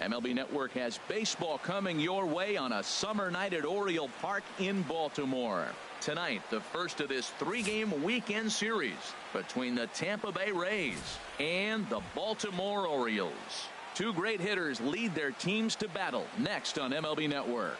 MLB Network has baseball coming your way on a summer night at Oriole Park in Baltimore. Tonight, the first of this 3-game weekend series between the Tampa Bay Rays and the Baltimore Orioles. Two great hitters lead their teams to battle next on MLB Network.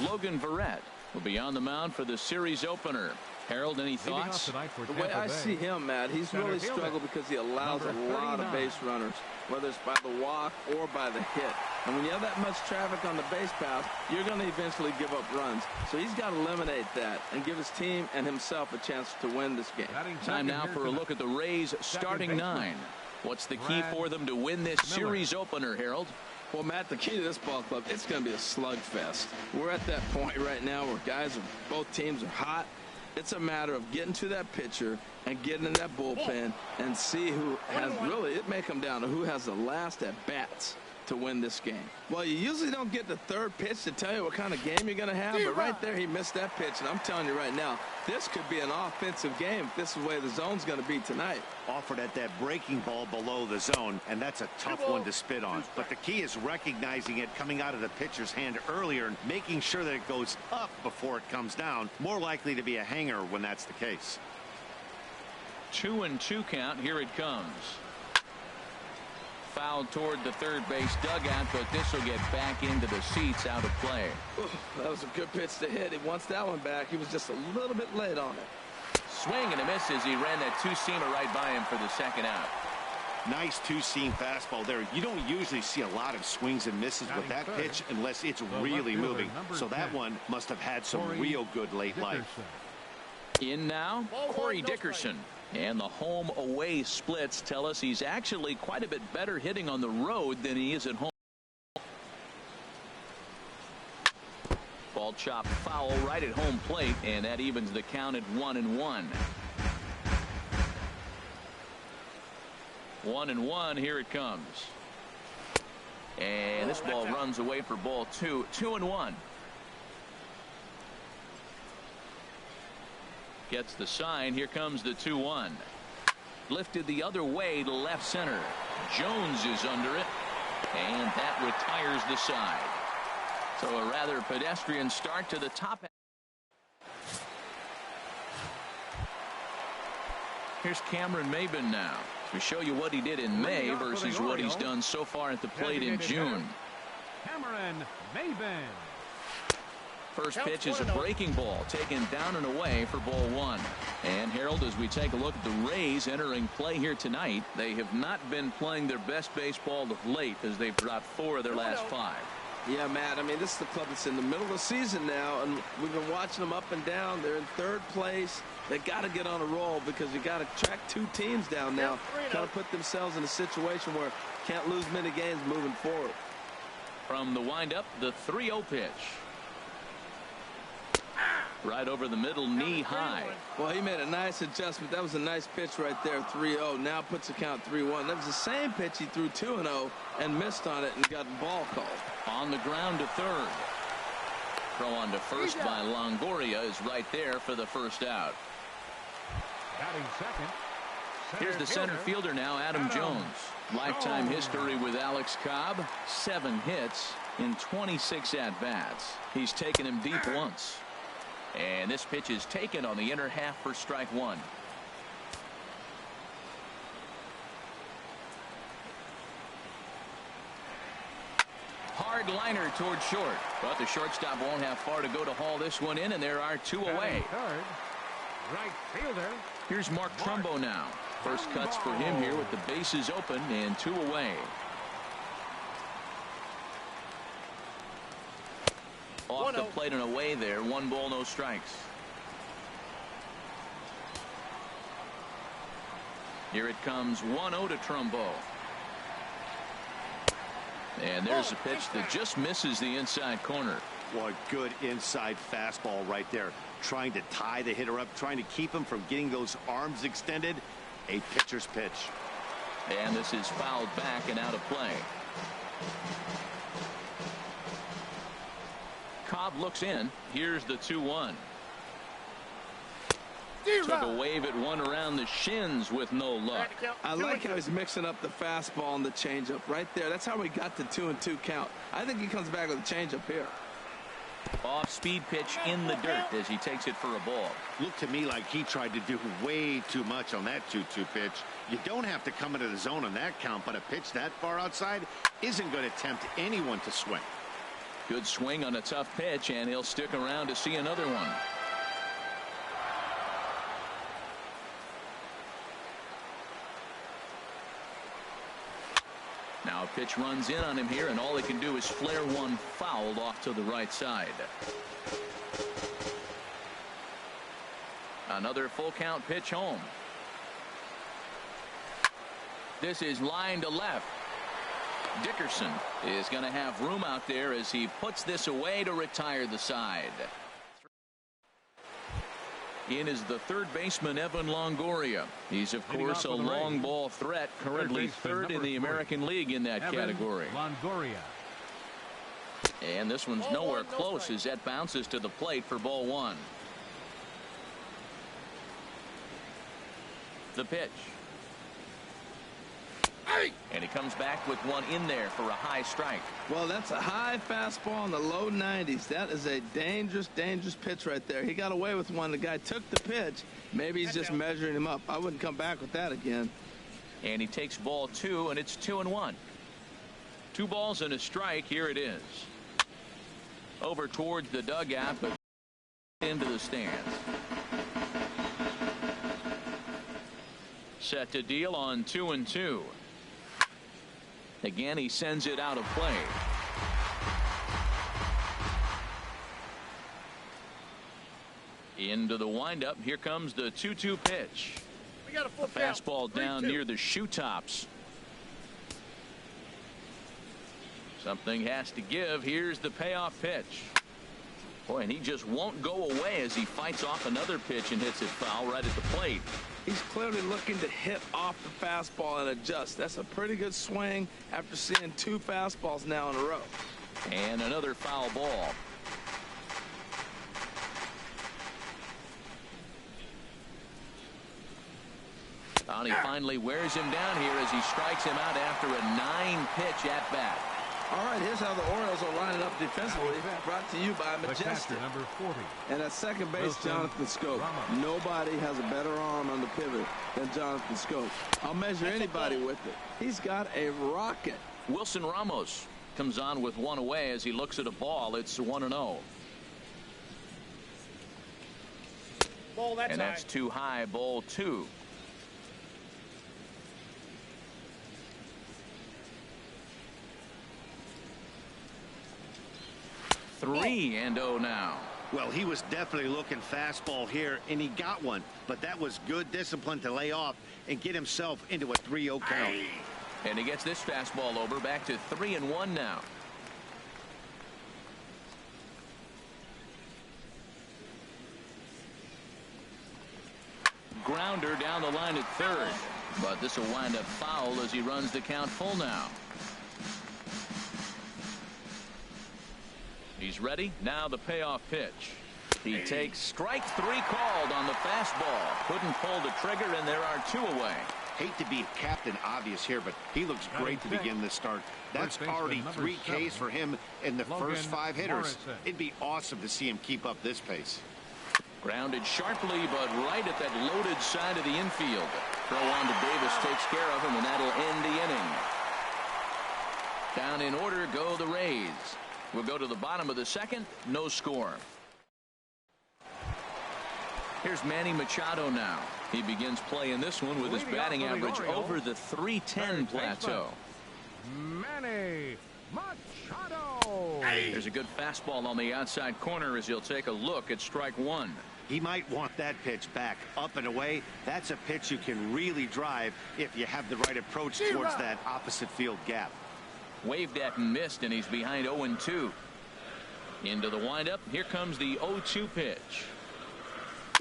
Logan Verrett will be on the mound for the series opener. Harold, any thoughts? The way I see him, Matt, he's really struggled because he allows a lot of base runners, whether it's by the walk or by the hit. And when you have that much traffic on the base path, you're going to eventually give up runs. So he's got to eliminate that and give his team and himself a chance to win this game. Time now for a look at the Rays starting 9. What's the key for them to win this series opener, Harold? Well, Matt, the key to this ball club, it's going to be a slugfest. We're at that point right now where both teams are hot. It's a matter of getting to that pitcher and getting in that bullpen and see who has really, it may come down to who has the last at bats to win this game. Well, you usually don't get the third pitch to tell you what kind of game you're going to have, but right there he missed that pitch, and I'm telling you right now, this could be an offensive game if this is the way the zone's going to be tonight. Offered at that breaking ball below the zone, and that's a tough one to spit on. But the key is recognizing it coming out of the pitcher's hand earlier and making sure that it goes up before it comes down. More likely to be a hanger when that's the case. 2-2 count. Here it comes. Fouled toward the third base dugout, but this will get back into the seats, out of play. That was a good pitch to hit. He wants that one back. He was just a little bit late on it. Swing and a miss as he ran that two-seamer right by him for the second out. Nice two-seam fastball there. You don't usually see a lot of swings and misses with that pitch unless it's really moving. So that one must have had some real good late life. In now, Corey Dickerson. And the home-away splits tell us he's actually quite a bit better hitting on the road than he is at home. Ball chopped foul right at home plate, and that evens the count at 1-1. 1-1. Here it comes. And this ball runs away for ball 2. 2-1. Gets the sign. Here comes the 2-1. Lifted the other way to left center. Jones is under it, and that retires the side. So a rather pedestrian start to the top. Here's Cameron Maybin now to show you what he did in May versus what he's done so far at the plate in June. Cameron Maybin. First pitch is a breaking ball taken down and away for ball 1. And Harold, as we take a look at the Rays entering play here tonight, they have not been playing their best baseball of late as they've dropped 4 of their last 5. Yeah, Matt, I mean, this is the club that's in the middle of the season now, and we've been watching them up and down. They're in 3rd place. They got to get on a roll because you got to track 2 teams down now. Got to put themselves in a situation where can't lose many games moving forward. From the windup, the 3-0 pitch. Right over the middle, knee high. Well, he made a nice adjustment. That was a nice pitch right there, 3-0. Now puts the count 3-1. That was the same pitch he threw 2-0 and missed on it and got the ball called. On the ground to third. Throw on to first by Longoria is right there for the first out. Batting second. Here's the center fielder now, Adam Jones. Lifetime history with Alex Cobb. 7 hits in 26 at-bats. He's taken him deep once. And this pitch is taken on the inner half for strike 1. Hard liner toward short, but the shortstop won't have far to go to haul this one in, and there are 2 away. Third, right fielder. Here's Mark Trumbo now. First cuts for him here with the bases open and 2 away. Off the plate and away there. 1 ball, no strikes. Here it comes. 1-0 to Trumbo. And there's a pitch that just misses the inside corner. What good inside fastball right there. Trying to tie the hitter up, trying to keep him from getting those arms extended. A pitcher's pitch. And this is fouled back and out of play. Cobb looks in. Here's the 2-1. Took a wave at one around the shins with no luck. I like how he's mixing up the fastball and the changeup right there. That's how we got the 2-2 count. I think he comes back with a changeup here. Off-speed pitch in the dirt as he takes it for a ball. Looked to me like he tried to do way too much on that 2-2 pitch. You don't have to come into the zone on that count, but a pitch that far outside isn't going to tempt anyone to swing. Good swing on a tough pitch, and he'll stick around to see another one. Now a pitch runs in on him here, and all he can do is flare one fouled off to the right side. Another full count pitch home. This is line to left. Dickerson is going to have room out there as he puts this away to retire the side. In is the third baseman, Evan Longoria. He's, of course, a long ball threat, currently third in the American League in that category. Longoria. And this one's nowhere close as that bounces to the plate for ball one. The pitch. And he comes back with one in there for a high strike. Well, that's a high fastball in the low 90s. That is a dangerous, dangerous pitch right there. He got away with one. The guy took the pitch. Maybe he's just measuring him up. I wouldn't come back with that again. And he takes ball two, and it's 2-1. 2 balls and a strike. Here it is. Over towards the dugout, but into the stands. Set to deal on 2-2. Again, he sends it out of play. Into the windup. Here comes the 2-2 pitch. We got a full fastball down near the shoe tops. Something has to give. Here's the payoff pitch. Boy, and he just won't go away as he fights off another pitch and hits it foul right at the plate. He's clearly looking to hit off the fastball and adjust. That's a pretty good swing after seeing 2 fastballs now in a row. And another foul ball. And he finally wears him down here as he strikes him out after a 9-pitch at bat. All right, here's how the Orioles are lining up defensively. Brought to you by Majestic. Number 40. And at second base, Jonathan Scope. Nobody has a better arm on the pivot than Jonathan Scope. I'll measure anybody with it. He's got a rocket. Wilson Ramos comes on with one away as he looks at a ball. It's 1-0. And that's too high. Ball 2. Three and 0 now. Well, he was definitely looking fastball here, and he got one. But that was good discipline to lay off and get himself into a 3-0 count. And he gets this fastball over, back to 3-1 now. Grounder down the line at third. But this will wind up foul as he runs the count full now. He's ready. Now the payoff pitch. He takes strike 3 called on the fastball. Couldn't pull the trigger, and there are 2 away. Hate to be Captain Obvious here, but he looks great to begin this start. That's already 3 Ks for him in the first 5 hitters. It'd be awesome to see him keep up this pace. Grounded sharply, but right at that loaded side of the infield. Throw on to Davis takes care of him, and that'll end the inning. Down in order go the Rays. We'll go to the bottom of the second. No score. Here's Manny Machado now. He begins play in this one with his batting average over the .310 plateau. Manny Machado. There's a good fastball on the outside corner as he'll take a look at strike 1. He might want that pitch back, up and away. That's a pitch you can really drive if you have the right approach towards that opposite field gap. Waved at and missed, and he's behind 0-2. Into the windup. Here comes the 0-2 pitch.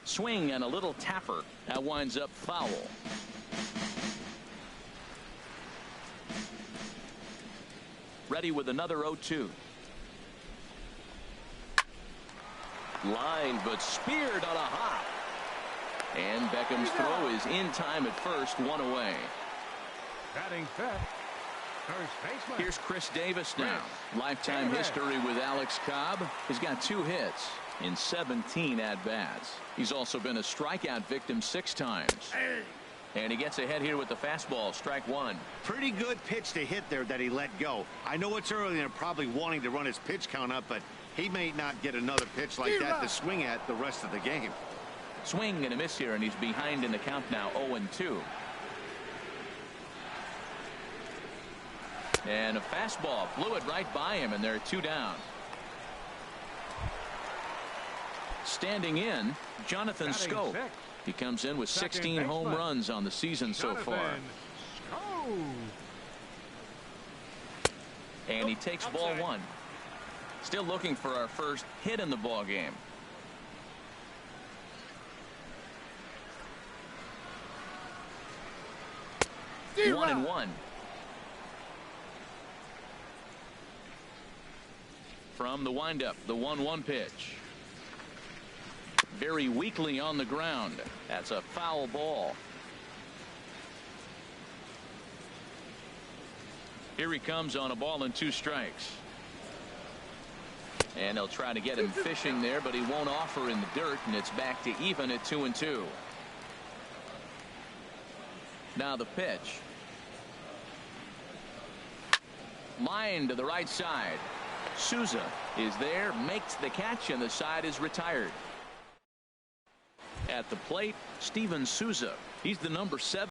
Swing and a little tapper. That winds up foul. Ready with another 0-2. Line, but speared on a hop. And Beckham's throw is in time at first, one away. Batting fifth, first baseman. Here's Chris Davis now. Lifetime history with Alex Cobb. He's got 2 hits in 17 at-bats. He's also been a strikeout victim 6 times. And he gets ahead here with the fastball, strike 1. Pretty good pitch to hit there that he let go. I know it's early and probably wanting to run his pitch count up, but he may not get another pitch like that to swing at the rest of the game. Swing and a miss here, and he's behind in the count now, 0-2. And a fastball blew it right by him, and there are 2 down. Standing in, Jonathan Scope. He comes in with 16 home runs on the season so far. And he takes ball 1. Still looking for our first hit in the ball game. One and one. From the windup, the 1-1 pitch. Very weakly on the ground. That's a foul ball. Here he comes on a ball and 2 strikes. And they'll try to get him fishing there, but he won't offer in the dirt, and it's back to even at 2-2. Now the pitch. Line to the right side. Souza is there, makes the catch, and the side is retired. At the plate, Steven Souza. He's the number 7.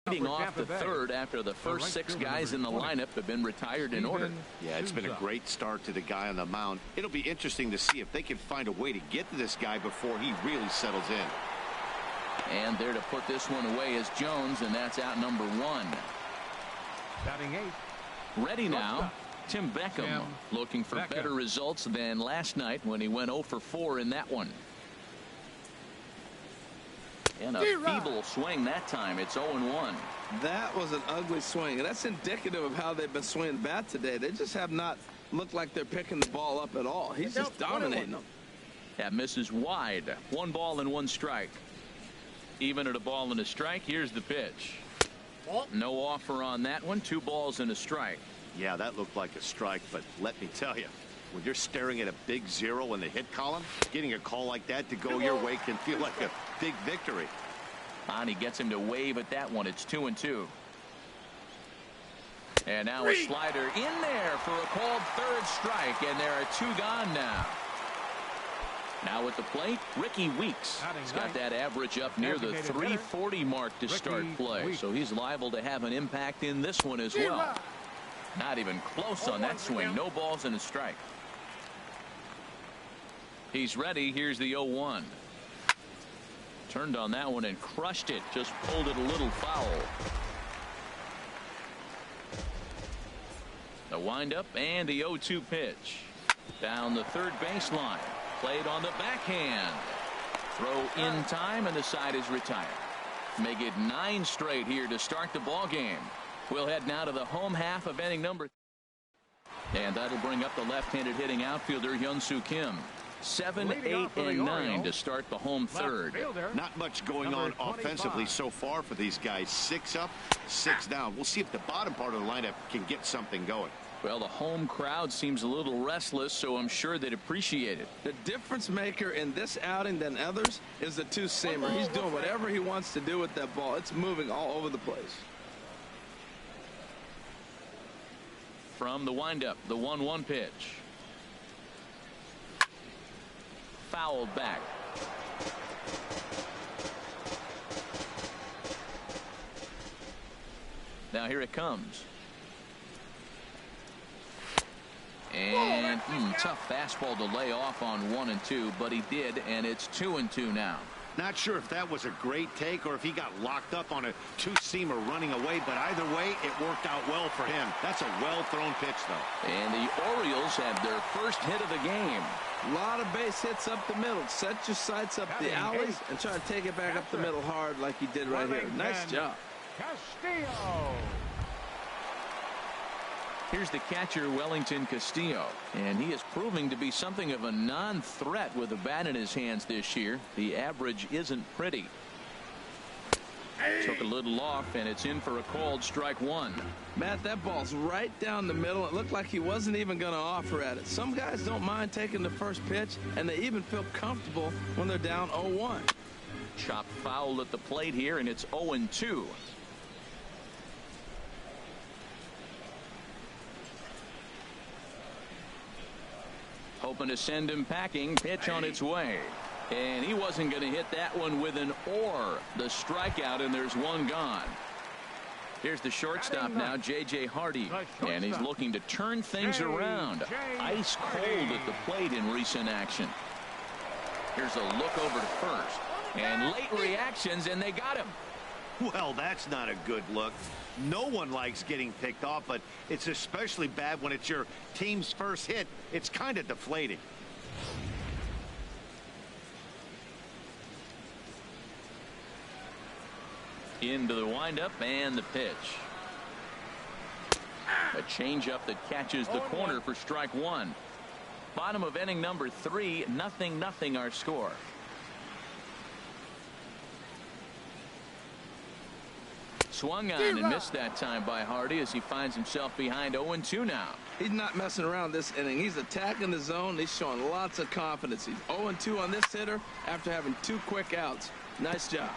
Leading off the third after the first 6 guys in the lineup have been retired in order. Yeah, it's been a great start to the guy on the mound. It'll be interesting to see if they can find a way to get to this guy before he really settles in. And there to put this one away is Jones, and that's out number 1. Batting 8. Ready now, Tim Beckham, looking for better results than last night when he went 0 for 4 in that one. And a feeble swing that time. It's 0-1. That was an ugly swing, and that's indicative of how they've been swinging the bat today. They just have not looked like they're picking the ball up at all. He's just dominating them. That misses wide. 1 ball and 1 strike. Even at a ball and a strike, here's the pitch. No offer on that one. 2 balls and a strike. Yeah, that looked like a strike, but let me tell you, when you're staring at a big 0 in the hit column, getting a call like that to go your way can feel like a big victory. And he gets him to wave at that one. It's 2-2. And now a slider in there for a called 3rd strike, and there are 2 gone now. Now at the plate, Ricky Weeks. He's got that average up near the 340 mark to start play, so he's liable to have an impact in this one as well. Not even close on that swing. No balls and a strike. He's ready. Here's the 0-1. Turned on that one and crushed it. Just pulled it a little foul. The windup and the 0-2 pitch. Down the 3rd baseline. Played on the backhand. Throw in time, and the side is retired. Make it 9 straight here to start the ball game. We'll head now to the home half of inning number. And that'll bring up the left-handed hitting outfielder Hyun-Soo Kim. 7, 8, and 9 to start the home 3rd. Not much going on offensively so far for these guys. 6 up, 6 down. We'll see if the bottom part of the lineup can get something going. Well, the home crowd seems a little restless, so I'm sure they'd appreciate it. The difference maker in this outing than others is the 2-seamer. He's doing whatever he wants to do with that ball. It's moving all over the place. From the windup, the 1-1 pitch. Fouled back. Now here it comes. And tough fastball to lay off on 1 and 2, but he did, and it's 2 and 2 now. Not sure if that was a great take or if he got locked up on a 2-seamer running away, but either way, it worked out well for him. That's a well-thrown pitch, though. And the Orioles have their first hit of the game. A lot of base hits up the middle. Set your sights up the alleys and try to take it back up the middle hard like he did right here. Nice job. Castillo. Here's the catcher, Wellington Castillo, and he is proving to be something of a non-threat with a bat in his hands this year. The average isn't pretty. Took a little off, and it's in for a called strike one. Matt, that ball's right down the middle. It looked like he wasn't even going to offer at it. Some guys don't mind taking the first pitch, and they even feel comfortable when they're down 0-1. Chopped foul at the plate here, and it's 0-2. Hoping to send him packing. Pitch on its way. And he wasn't going to hit that one with an or. The strikeout, and there's one gone. Here's the shortstop now, J.J. Hardy. And he's looking to turn things around. Ice cold at the plate in recent action. Here's a look over to first. And late reactions, and they got him. Well, that's not a good look. No one likes getting picked off, but it's especially bad when it's your team's first hit. It's kind of deflating. Into the windup and the pitch. A changeup that catches the corner for strike one. Bottom of inning number 3, 0-0 our score. Swung on and missed that time by Hardy as he finds himself behind 0-2 now. He's not messing around this inning. He's attacking the zone. He's showing lots of confidence. He's 0-2 on this hitter after having 2 quick outs. Nice job.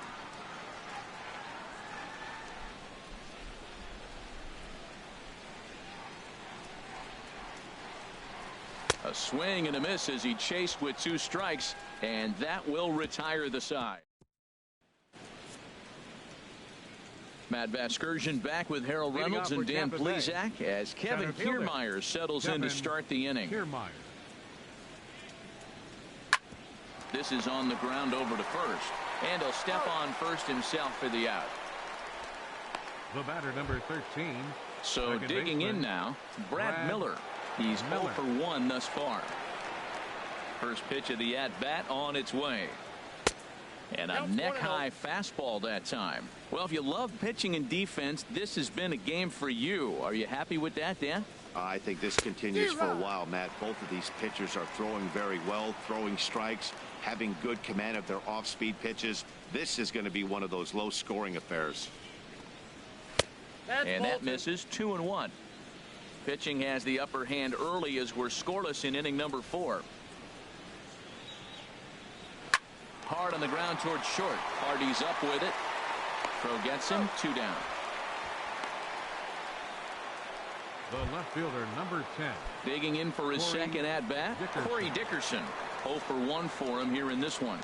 A swing and a miss as he chased with 2 strikes, and that will retire the side. Matt Vasgersian back with Harold Reynolds and Dan Plesac as Kevin Kiermaier settles in to start the inning. This is on the ground over to first, and he'll step on first himself for the out. The batter, number 13. So digging in now, Brad Miller. He's 0 for 1 thus far. First pitch of the at-bat on its way. And a neck-high fastball that time. Well, if you love pitching and defense, this has been a game for you. Are you happy with that, Dan? I think this continues for a while, Matt. Both of these pitchers are throwing very well, throwing strikes, having good command of their off-speed pitches. This is going to be one of those low-scoring affairs. And that misses 2-1. Pitching has the upper hand early as we're scoreless in inning number 4. Hard on the ground towards short. Hardy's up with it. Throw gets him. 2 down. The left fielder, number 10. Digging in for his second at bat, Corey Dickerson. 0 for 1 for him here in this one.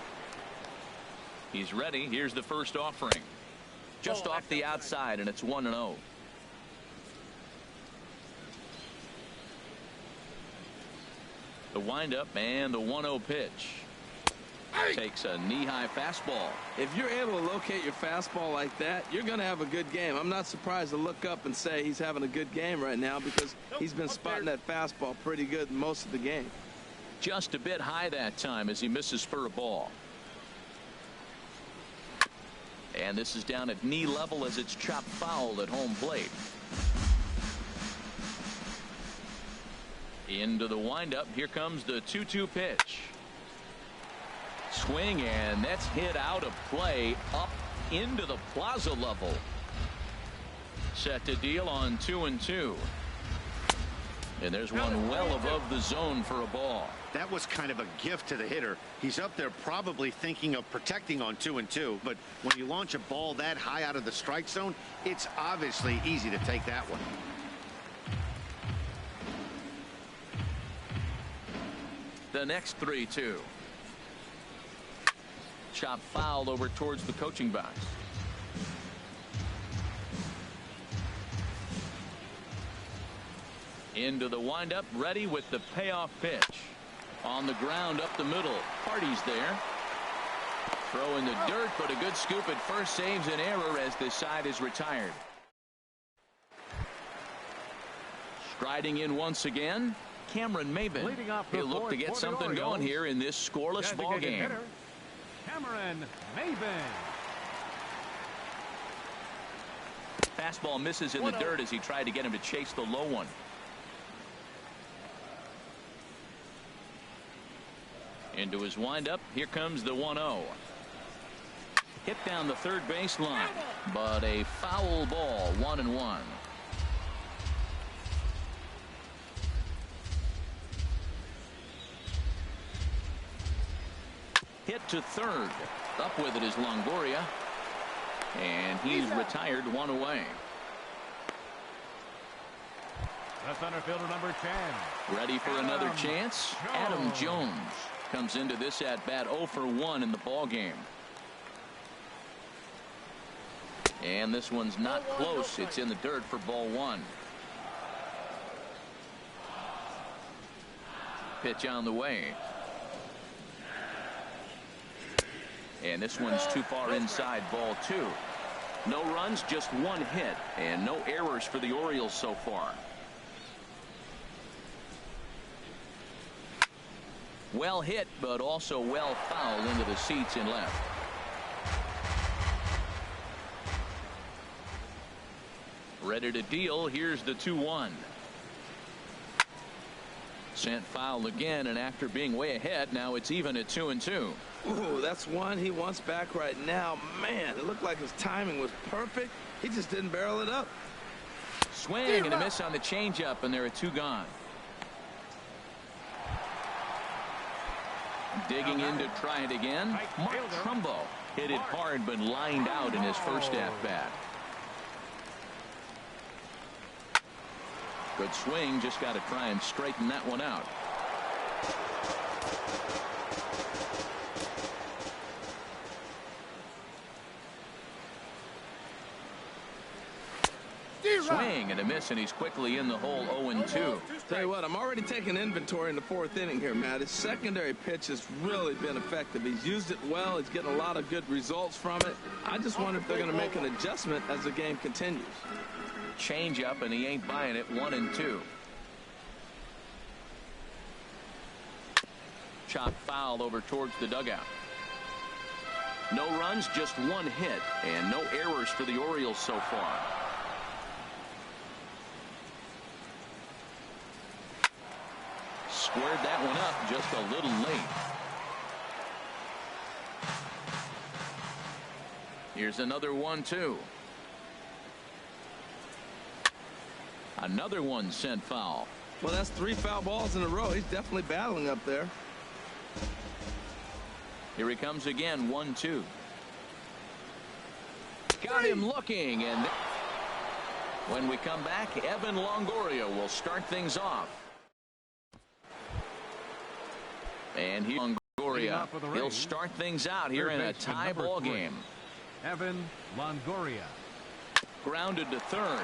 He's ready. Here's the first offering. Just off the outside, and it's 1-0. The windup and the 1-0 pitch. Takes a knee-high fastball. If you're able to locate your fastball like that, you're going to have a good game. I'm not surprised to look up and say he's having a good game right now because he's been spotting that fastball pretty good most of the game. Just a bit high that time as he misses for a ball. And this is down at knee level as it's chopped foul at home plate. Into the windup. Here comes the 2-2 pitch. Swing, and that's hit out of play up into the plaza level. Set to deal on 2-2. And there's one well above the zone for a ball. That was kind of a gift to the hitter. He's up there probably thinking of protecting on 2-2, but when you launch a ball that high out of the strike zone, it's obviously easy to take that one. The next 3-2. Chop foul over towards the coaching box. Into the windup, ready with the payoff pitch. On the ground up the middle. Hardy's there. Throw in the dirt, but a good scoop at first saves an error as this side is retired. Striding in once again, Cameron Maybin. He'll look to get something going here in this scoreless ball game. Cameron Maybin. Fastball misses in the dirt as he tried to get him to chase the low one. Into his windup. Here comes the 1-0. Hit down the third baseline, but a foul ball. 1-1. Hit to third. Up with it is Longoria. And he's retired, one away. The center fielder, number 10. Ready for another chance. Adam Jones comes into this at bat 0 for 1 in the ball game. And this one's not close. It's in the dirt for ball 1. Pitch on the way. And this one's too far inside, ball 2. No runs, just 1 hit, and no errors for the Orioles so far. Well hit, but also well fouled into the seats in left. Ready to deal. Here's the 2-1. Sent foul again, and after being way ahead, now it's even at 2-2. Ooh, that's one he wants back right now. Man, it looked like his timing was perfect. He just didn't barrel it up. Swing and a miss on the changeup, and there are 2 gone. Digging in to try it again. Mark Trumbo hit it hard, but lined out in his first at-bat. Good swing, just got to try and straighten that one out. Swing and a miss, and he's quickly in the hole. 0-2. Tell you what, I'm already taking inventory in the 4th inning here, Matt. His secondary pitch has really been effective. He's used it well. He's getting a lot of good results from it. I just wonder if they're going to make an adjustment as the game continues. Change up, and he ain't buying it. 1-2. Chop foul over towards the dugout. No runs, just 1 hit, and no errors for the Orioles so far. Squared that one up just a little late. Here's another 1-2. Another one sent foul. Well, that's 3 foul balls in a row. He's definitely battling up there. Here he comes again. 1-2. Got him looking, and when we come back, Evan Longoria will start things off. And here Longoria, he'll start things out here in a tie ball game. Evan Longoria. Grounded to third.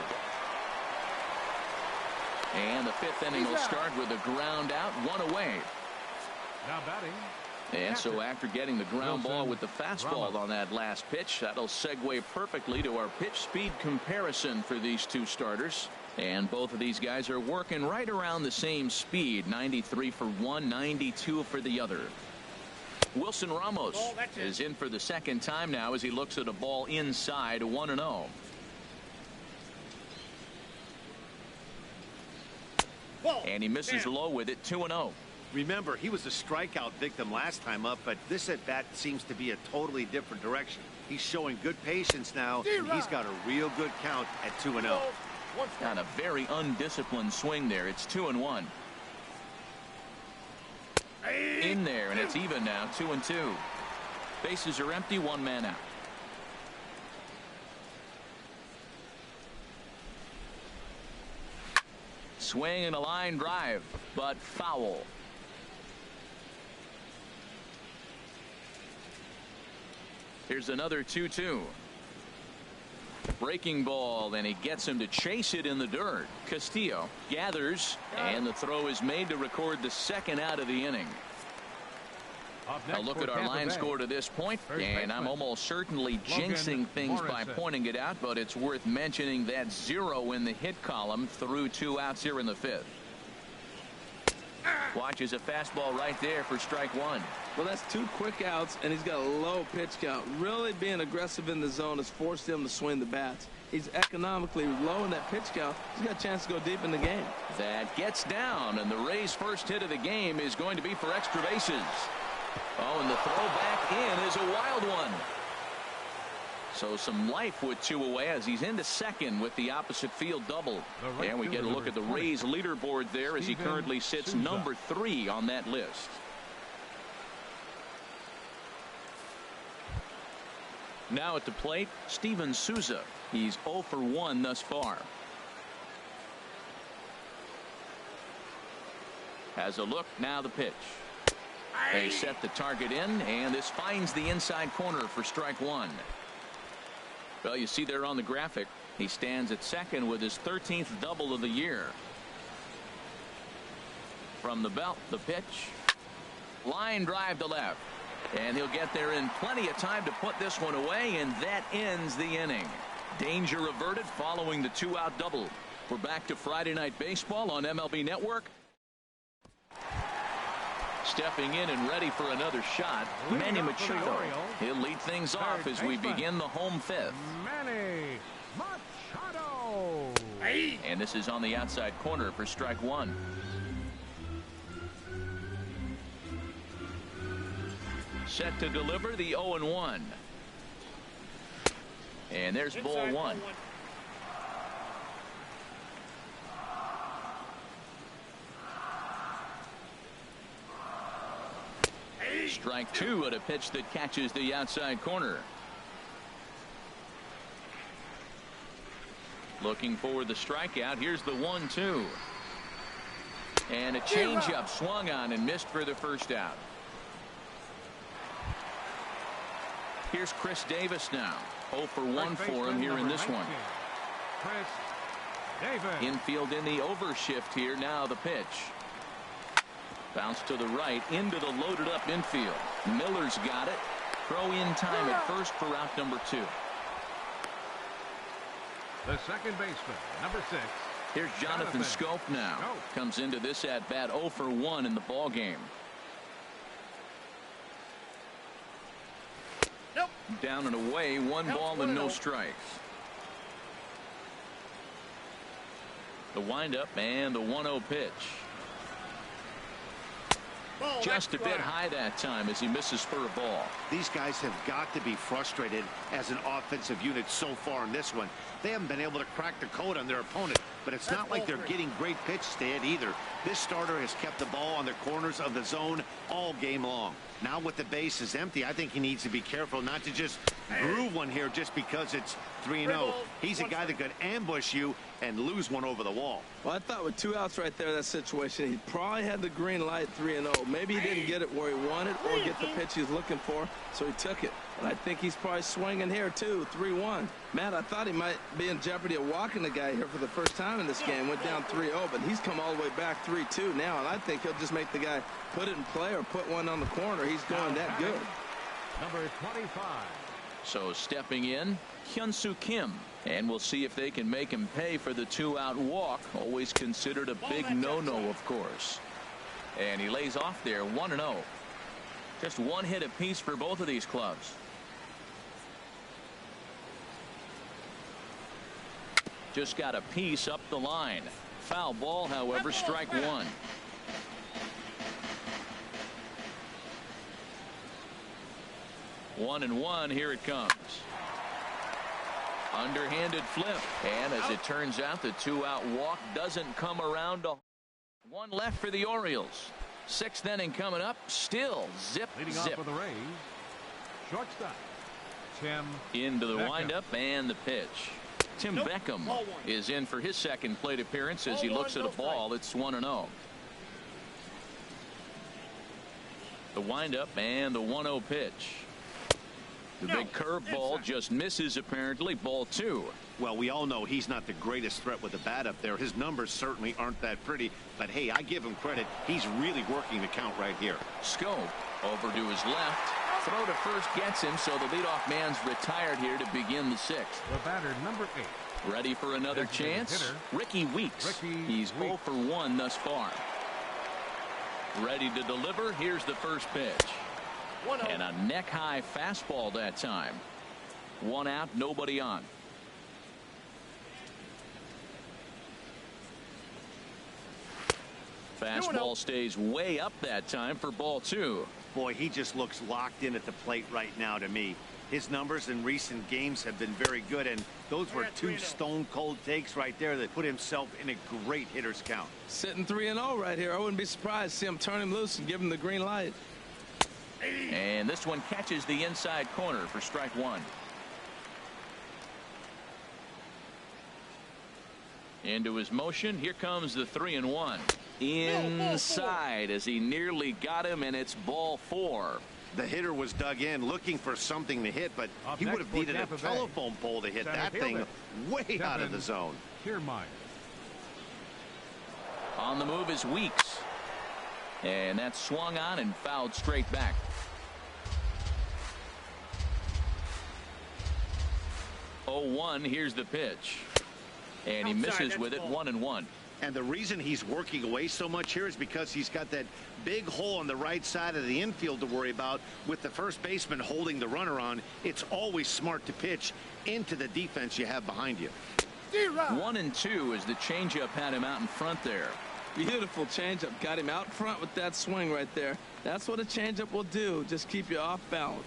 And the 5th inning will start with a ground out, 1 away. Now batting. And so after getting the ground ball with the fastball on that last pitch, that'll segue perfectly to our pitch speed comparison for these 2 starters. And both of these guys are working right around the same speed. 93 for one, 92 for the other. Wilson Ramos is in for the 2nd time now as he looks at a ball inside. 1-0. And he misses low with it. 2-0. Remember, he was a strikeout victim last time up, but this at bat seems to be a totally different direction. He's showing good patience now, and he's got a real good count at 2-0. Got a very undisciplined swing there. It's 2-1. In there, and it's even now. 2-2. Bases are empty. 1 man out. Swing and a line drive, but foul. Here's another 2-2. Breaking ball, and he gets him to chase it in the dirt. Castillo gathers, and the throw is made to record the 2nd out of the inning. A look at our line score to this point, and I'm almost certainly jinxing things by pointing it out, but it's worth mentioning that 0 in the hit column through 2 outs here in the 5th. Watches a fastball right there for strike 1. Well, that's 2 quick outs, and he's got a low pitch count. Really being aggressive in the zone has forced him to swing the bats. He's economically low in that pitch count. He's got a chance to go deep in the game. That gets down, and the Rays' first hit of the game is going to be for extra bases. Oh, and the throw back in is a wild one. So some life with 2 away as he's into second with the opposite field double. And we get a look at the Rays leaderboard there as he currently sits number 3 on that list. Now at the plate, Steven Souza. He's 0 for 1 thus far. Has a look, now the pitch. They set the target in, and this finds the inside corner for strike 1. Well, you see there on the graphic, he stands at second with his 13th double of the year. From the belt, the pitch. Line drive to left. And he'll get there in plenty of time to put this one away, and that ends the inning. Danger averted following the 2-out double. We're back to Friday Night Baseball on MLB Network. Stepping in and ready for another shot, Manny Machado. He'll lead things off as we begin the home 5th. Manny Machado. And this is on the outside corner for strike 1. Set to deliver the 0-1. And there's ball 1. Strike 2 at a pitch that catches the outside corner. Looking for the strikeout. Here's the 1-2. And a changeup swung on and missed for the first out. Here's Chris Davis now. 0 for 1 for him here in this one. Infield in the overshift here. Now the pitch. Bounce to the right into the loaded up infield. Miller's got it. Throw in time at first for out number 2. The second baseman, number 6. Here's Jonathan Schoop now. Comes into this at bat 0 for 1 in the ball game. Down and away, 1 ball and no strikes. The windup and the 1-0 pitch. Just a bit high that time as he misses for a ball. These guys have got to be frustrated as an offensive unit so far in this one. They haven't been able to crack the code on their opponent, but it's not like they're getting great pitches to hit either. This starter has kept the ball on the corners of the zone all game long. Now with the bases empty, I think he needs to be careful not to just groove one here just because it's 3-0. He's a guy that could ambush you and lose one over the wall. Well, I thought with 2 outs right there, that situation, he probably had the green light 3-0. Maybe he didn't get it where he wanted or get the pitch he was looking for, so he took it. And I think he's probably swinging here, too, 3-1. Matt, I thought he might be in jeopardy of walking the guy here for the first time in this game. Went down 3-0, but he's come all the way back 3-2 now, and I think he'll just make the guy put it in play or put one on the corner. He's going that good. Number 25. So stepping in, Hyun-Soo Kim. And we'll see if they can make him pay for the 2-out walk. Always considered a big no-no, of course. And he lays off there 1-0. Just 1 hit apiece for both of these clubs. Just got a piece up the line. Foul ball, however, strike 1. One and one, here it comes. Underhanded flip, and as it turns out, the 2-out walk doesn't come around. 1 left for the Orioles. 6th inning coming up, still zip. Leading off for the Rays, shortstop Tim into the Beckham. windup and the pitch. Tim Beckham is in for his second plate appearance as he looks at a ball. It's 1-0. The windup and the 1-0 pitch. The big curveball just misses, apparently. Ball 2. Well, we all know he's not the greatest threat with the bat up there. His numbers certainly aren't that pretty, but hey, I give him credit. He's really working the count right here. Schoop over to his left. Throw to first gets him, so the leadoff man's retired here to begin the 6th. The batter, number 8. Ready for another chance? Ricky Weeks. He's 0 for 1 thus far. Ready to deliver. Here's the first pitch. And a neck-high fastball that time. 1 out, nobody on. Fastball stays way up that time for ball 2. Boy, he just looks locked in at the plate right now to me. His numbers in recent games have been very good, and those were two stone-cold takes right there that put himself in a great hitter's count. Sitting 3-0 right here. I wouldn't be surprised to see him turn him loose and give him the green light. And this one catches the inside corner for strike one. Into his motion. Here comes the 3-1. Inside as he nearly got him, and it's ball four. The hitter was dug in looking for something to hit, but he would have needed a telephone pole to hit that thing way out of the zone. On the move is Weeks. And that's swung on and fouled straight back. Oh, 1. Here's the pitch. And he misses with it. 1-1. And the reason he's working away so much here is because he's got that big hole on the right side of the infield to worry about. With the first baseman holding the runner on, it's always smart to pitch into the defense you have behind you. 1-2 as the changeup had him out in front there. Beautiful changeup. Got him out front with that swing right there. That's what a changeup will do. Just keep you off balance.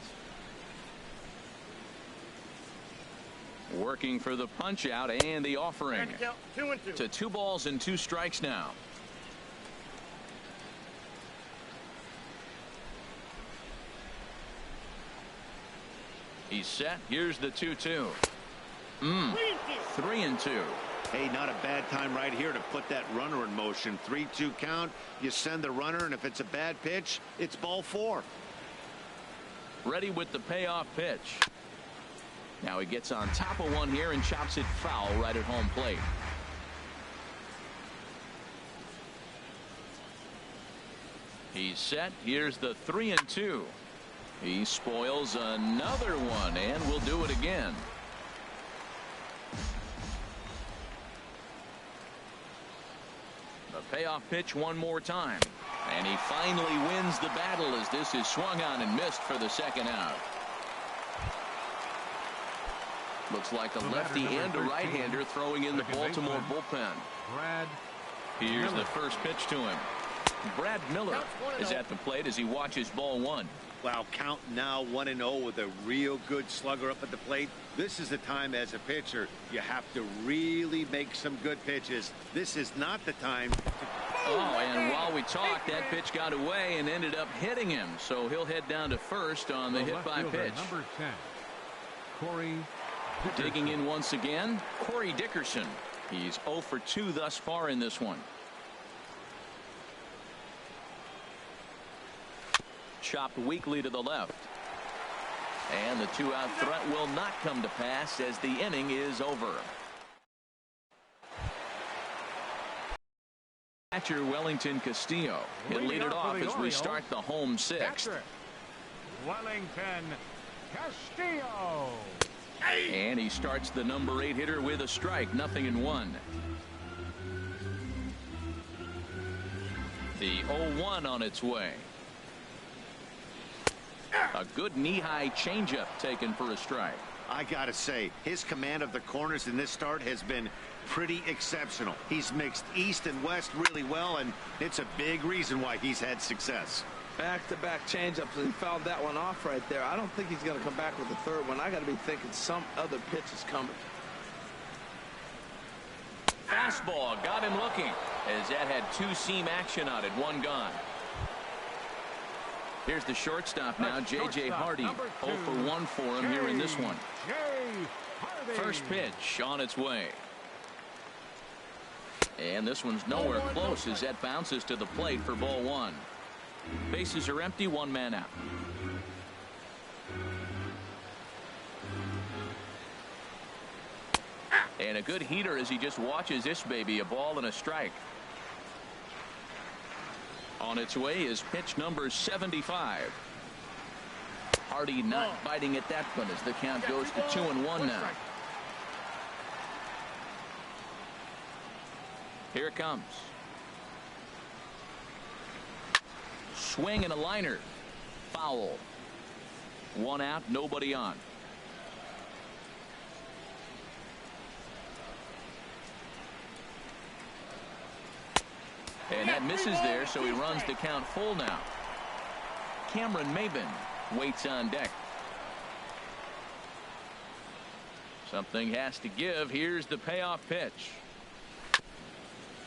Working for the punch out and the offering. 2-2. To 2 balls and 2 strikes now. He's set. Here's the 2-2. 3-2. Hey, not a bad time right here to put that runner in motion. 3-2 count. You send the runner, and if it's a bad pitch, it's ball 4. Ready with the payoff pitch. Now he gets on top of one here and chops it foul right at home plate. He's set. Here's the 3-2. He spoils another one and will do it again. The payoff pitch one more time. And he finally wins the battle as this is swung on and missed for the second out. Looks like a lefty and a right-hander throwing in the Baltimore bullpen. Here's the first pitch to him. Brad Miller is at the plate as he watches ball 1. Wow, count now 1-0 with a real good slugger up at the plate. This is the time as a pitcher you have to really make some good pitches. This is not the time to... Oh, and while we talked, that pitch got away and ended up hitting him. So he'll head down to first on the hit by pitch. Number 10, Corey. Digging in once again, Corey Dickerson. He's 0 for 2 thus far in this one. Chopped weakly to the left. And the 2-out threat will not come to pass as the inning is over. Catcher Wellington Castillo. He'll lead it off as we start the home 6th. Wellington Castillo. And he starts the number 8 hitter with a strike. 0-1. The 0-1 on its way. A good knee-high changeup taken for a strike. I gotta say, his command of the corners in this start has been pretty exceptional. He's mixed east and west really well, and it's a big reason why he's had success. Back-to-back changeups, and he fouled that one off right there. I don't think he's going to come back with the third one. I got to be thinking some other pitch is coming. Fastball got him looking as that had 2-seam action on it. 1 gone. Here's the shortstop now, J.J. Hardy. 0 for 1 for him here in this one. First pitch on its way. And this one's nowhere close as that bounces to the plate for ball 1. Bases are empty, 1 man out. And a good heater as he just watches this baby, a ball and a strike. On its way is pitch number 75. Hardy not biting at that one as the count goes to 2-1 now. Here it comes. Swing and a liner. Foul. 1 out, nobody on. And that misses there, so he runs the count full now. Cameron Maben waits on deck. Something has to give. Here's the payoff pitch.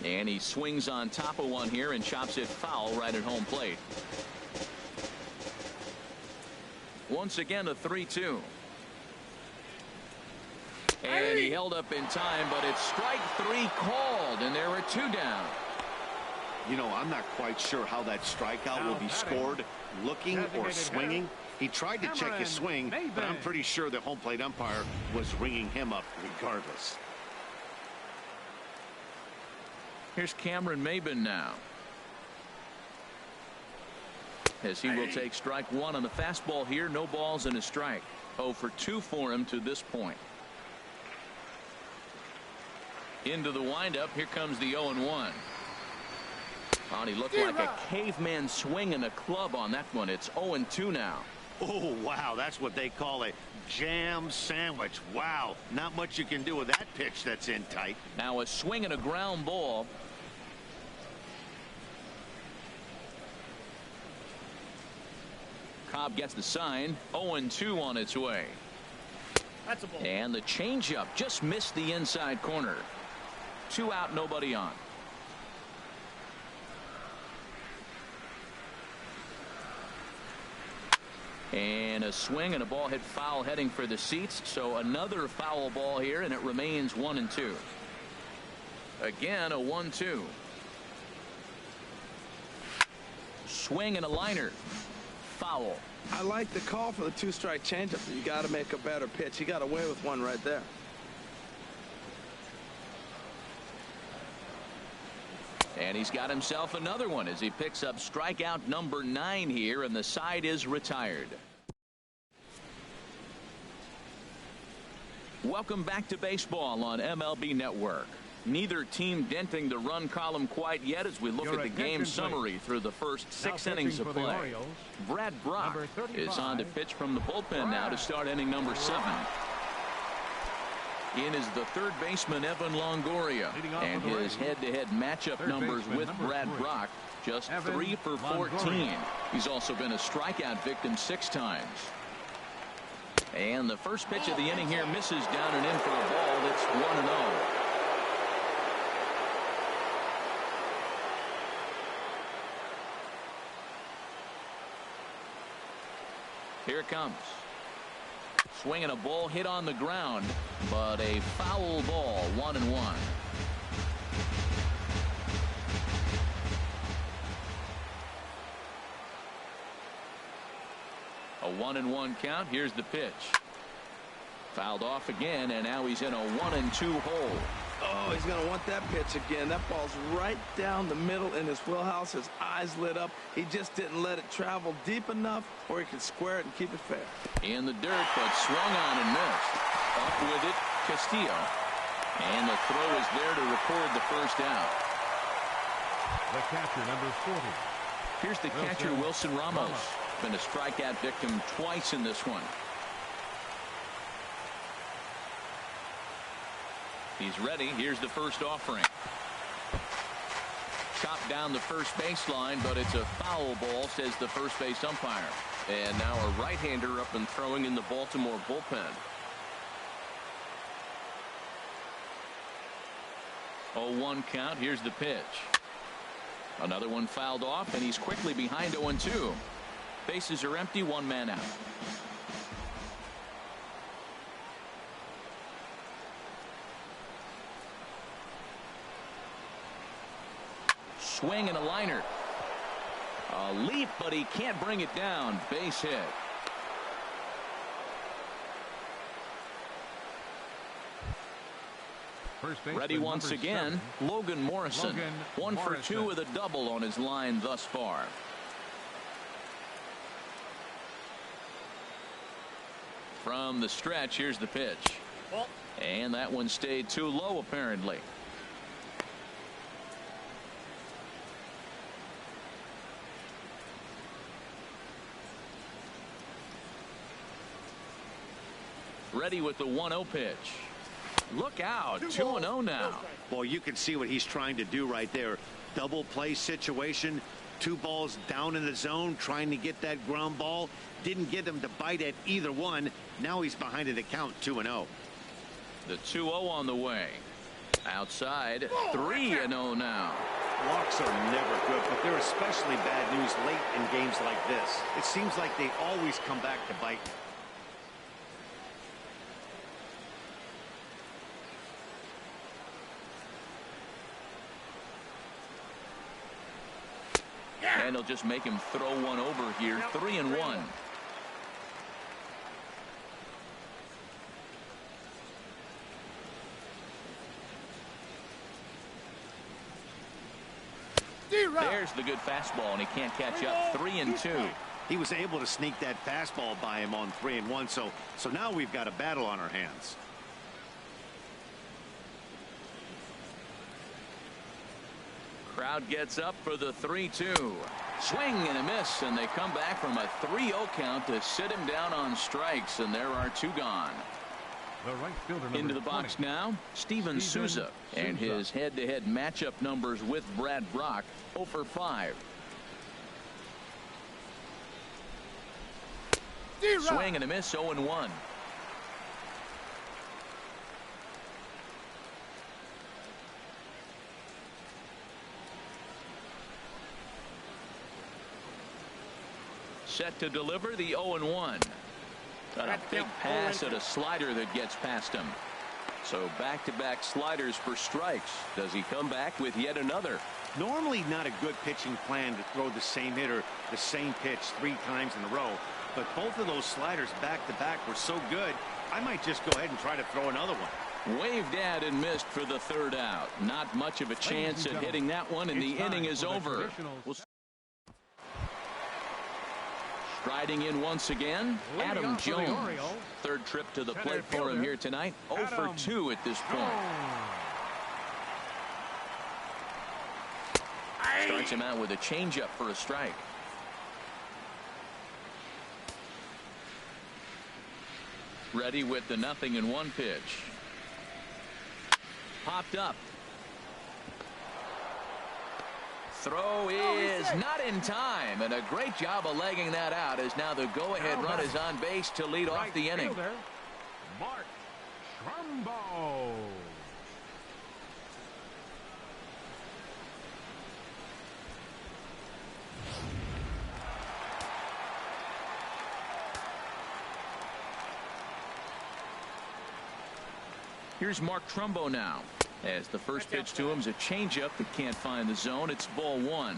And he swings on top of one here and chops it foul right at home plate. Once again a 3-2. And he held up in time, but it's strike 3 called, and there are 2 down. You know, I'm not quite sure how that strikeout will be scored, looking or swinging. He tried to check his swing, but I'm pretty sure the home plate umpire was ringing him up regardless. Here's Cameron Maben now, as he will take strike 1 on the fastball here. No balls and a strike. 0 for 2 for him to this point. Into the windup. Here comes the 0-1. Oh, he looked like a caveman swinging a club on that one. It's 0-2 now. Oh, wow. That's what they call a jam sandwich. Wow. Not much you can do with that pitch that's in tight. Now a swing and a ground ball. Cobb gets the sign. 0-2 on its way. That's a ball. And the changeup just missed the inside corner. 2 out, nobody on. And a swing and a ball hit foul heading for the seats. So another foul ball here, and it remains 1-2. Again a 1-2. Swing and a liner. Foul. I like the call for the 2-strike changeup. You got to make a better pitch. He got away with one right there. And he's got himself another one as he picks up strikeout number 9 here, and the side is retired. Welcome back to baseball on MLB Network. Neither team denting the run column quite yet as we look at the game summary through the first 6 innings of play. Brad Brock is on to pitch from the bullpen now to start inning number 7. In is the third baseman Evan Longoria, and his head-to-head matchup numbers with Brad Brock, just 3 for 14. He's also been a strikeout victim 6 times. And the first pitch of the inning here misses down and in for a ball. That's 1-0. Here it comes. Swinging a ball hit on the ground, but a foul ball. 1-1. A 1-1 count. Here's the pitch. Fouled off again, and now he's in a 1-2 hole. Oh, he's going to want that pitch again. That ball's right down the middle in his wheelhouse. His eyes lit up. He just didn't let it travel deep enough where he could square it and keep it fair. In the dirt, but swung on and missed. Up with it, Castillo. And the throw is there to record the first out. The catcher, number 40. Here's the catcher, Wilson Ramos. Been a strikeout victim twice in this one. He's ready. Here's the first offering. Chopped down the first baseline, but it's a foul ball, says the first base umpire. And now a right-hander up and throwing in the Baltimore bullpen. 0-1 count. Here's the pitch. Another one fouled off, and he's quickly behind 0-2. Bases are empty, 1 man out. Swing and a liner. A leap, but he can't bring it down. Base hit. Ready once again, Logan Morrison. 1 for 2 with a double on his line thus far. From the stretch, here's the pitch. And that one stayed too low, apparently. Ready with the 1-0 pitch. Look out. 2-0 now. Well, you can see what he's trying to do right there. Double play situation. 2 balls down in the zone trying to get that ground ball. Didn't get him to bite at either one. Now he's behind in the count 2-0. The 2-0 on the way. Outside, 3-0 now. Walks are never good, but they're especially bad news late in games like this. It seems like they always come back to bite. And they'll just make him throw one over here. 3-1. There's the good fastball, and he can't catch up. 3-2. He was able to sneak that fastball by him on 3-1, so now we've got a battle on our hands. Crowd gets up for the 3-2. Swing and a miss, and they come back from a 3-0 count to sit him down on strikes, and there are 2 gone. The right fielder, into the box now, Steven Souza, and his head-to-head matchup numbers with Brad Brock, 0 for 5. Swing and a miss, 0-1. Set to deliver the 0-1. Got a big pass at a slider that gets past him. So back-to-back sliders for strikes. Does he come back with yet another? Normally not a good pitching plan to throw the same hitter the same pitch 3 times in a row, but both of those sliders back-to-back were so good, I might just go ahead and try to throw another one. Waved at and missed for the 3rd out. Not much of a chance at hitting that one, and the inning is over. Striding in once again, Adam Jones. 3rd trip to the plate for him here tonight. 0 for 2 at this point. Starts him out with a changeup for a strike. Ready with the 0-1 pitch. Popped up. Throw is not in time, and a great job of legging that out as now the go-ahead run is on base to lead off the inning. Mark Trumbo. Here's Mark Trumbo now. As the first pitch to him is a changeup that can't find the zone. It's ball 1.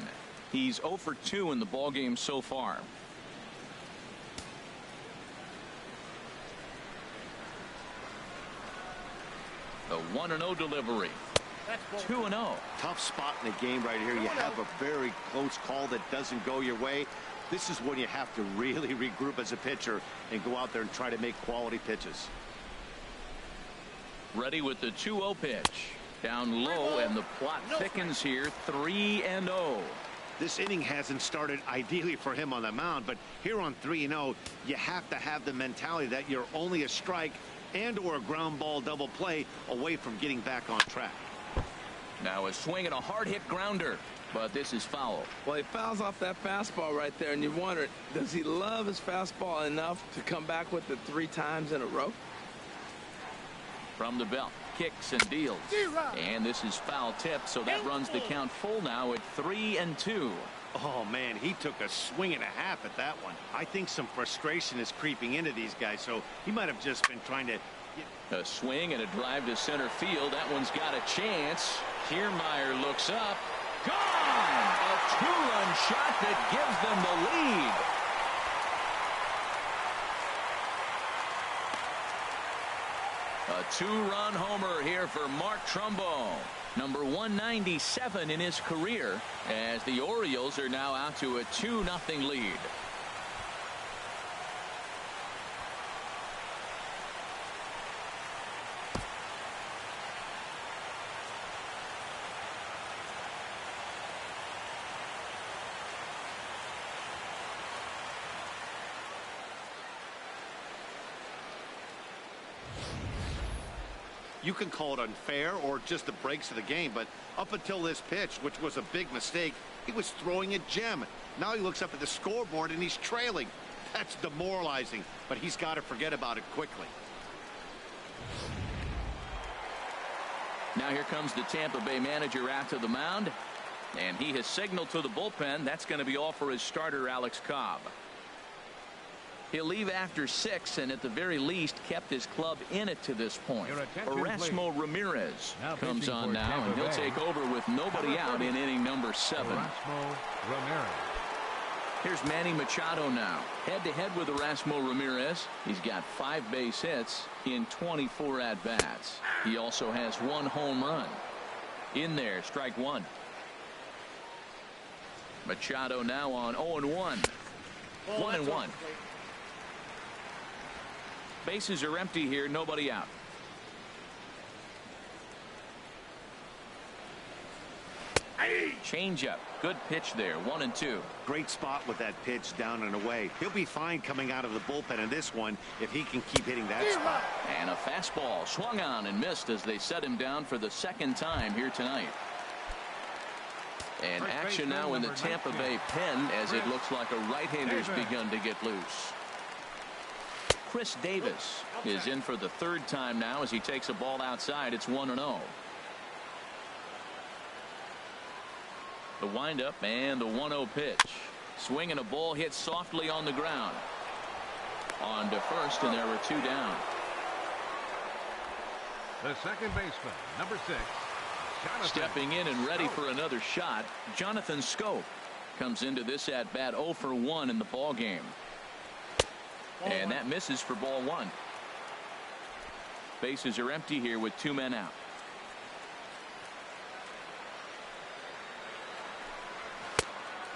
He's 0 for 2 in the ball game so far. The 1-0 delivery. 2-0. Tough spot in the game right here. You have a very close call that doesn't go your way. This is when you have to really regroup as a pitcher and go out there and try to make quality pitches. Ready with the 2-0 pitch. Down low, and the plot thickens here. 3-0. This inning hasn't started ideally for him on the mound, but here on 3-0, you have to have the mentality that you're only a strike and or a ground ball double play away from getting back on track. Now a swing and a hard hit grounder, but this is foul. Well, he fouls off that fastball right there, and you wonder, does he love his fastball enough to come back with it 3 times in a row? From the belt, kicks and deals, and this is foul tip, so that runs the count full now at 3-2. Oh man, he took a swing and a half at that one. I think some frustration is creeping into these guys, so he might have just been trying to a swing and a drive to center field. That one's got a chance. Kiermaier looks up. Gone! A 2-run shot that gives them the lead. A 2-run homer here for Mark Trumbo, number 197 in his career, as the Orioles are now out to a 2-0 lead. You can call it unfair or just the breaks of the game, but up until this pitch, which was a big mistake, he was throwing a gem. Now he looks up at the scoreboard and he's trailing. That's demoralizing, but he's got to forget about it quickly. Now here comes the Tampa Bay manager out to the mound, and he has signaled to the bullpen. That's going to be all for his starter, Alex Cobb. He'll leave after 6, and at the very least kept his club in it to this point. Erasmo Ramirez comes on now, and he'll take over with nobody out in inning number 7. Erasmo Ramirez. Here's Manny Machado now, head-to-head with Erasmo Ramirez. He's got 5 base hits in 24 at-bats. He also has 1 home run. In there, strike 1. Machado now on 0-1. 1-1. Bases are empty here, nobody out. Changeup, good pitch there, 1-2. Great spot with that pitch down and away. He'll be fine coming out of the bullpen in this one if he can keep hitting that spot. And a fastball swung on and missed as they set him down for the 2nd time here tonight. And action now in the Tampa Bay pen as it looks like a right-hander's begun to get loose. Chris Davis is in for the 3rd time now as he takes a ball outside. It's 1-0. The windup and the 1-0 pitch. Swing and a ball hit softly on the ground. On to first, and there were 2 down. The second baseman, number 6. Jonathan. Stepping in and ready for another shot, Jonathan Schoop comes into this at bat 0 for 1 in the ball game. And that misses for ball 1. Bases are empty here with 2 men out.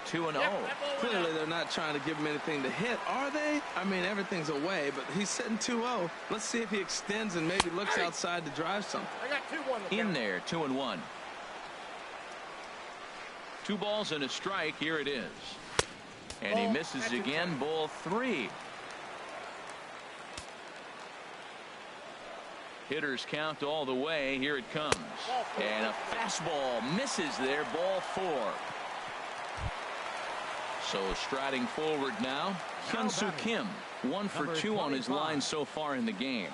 2-0. Clearly they're not trying to give him anything to hit, are they? I mean, everything's away, but he's sitting 2-0. Let's see if he extends and maybe looks outside to drive something. I got 2-1. In there, 2-1. 2 balls and a strike. Here it is. And he misses again. Ball 3. Hitters count all the way. Here it comes. And a fastball misses there. Ball 4. So striding forward now, Hyun-Soo Kim, 1 for 2 on his line so far in the game.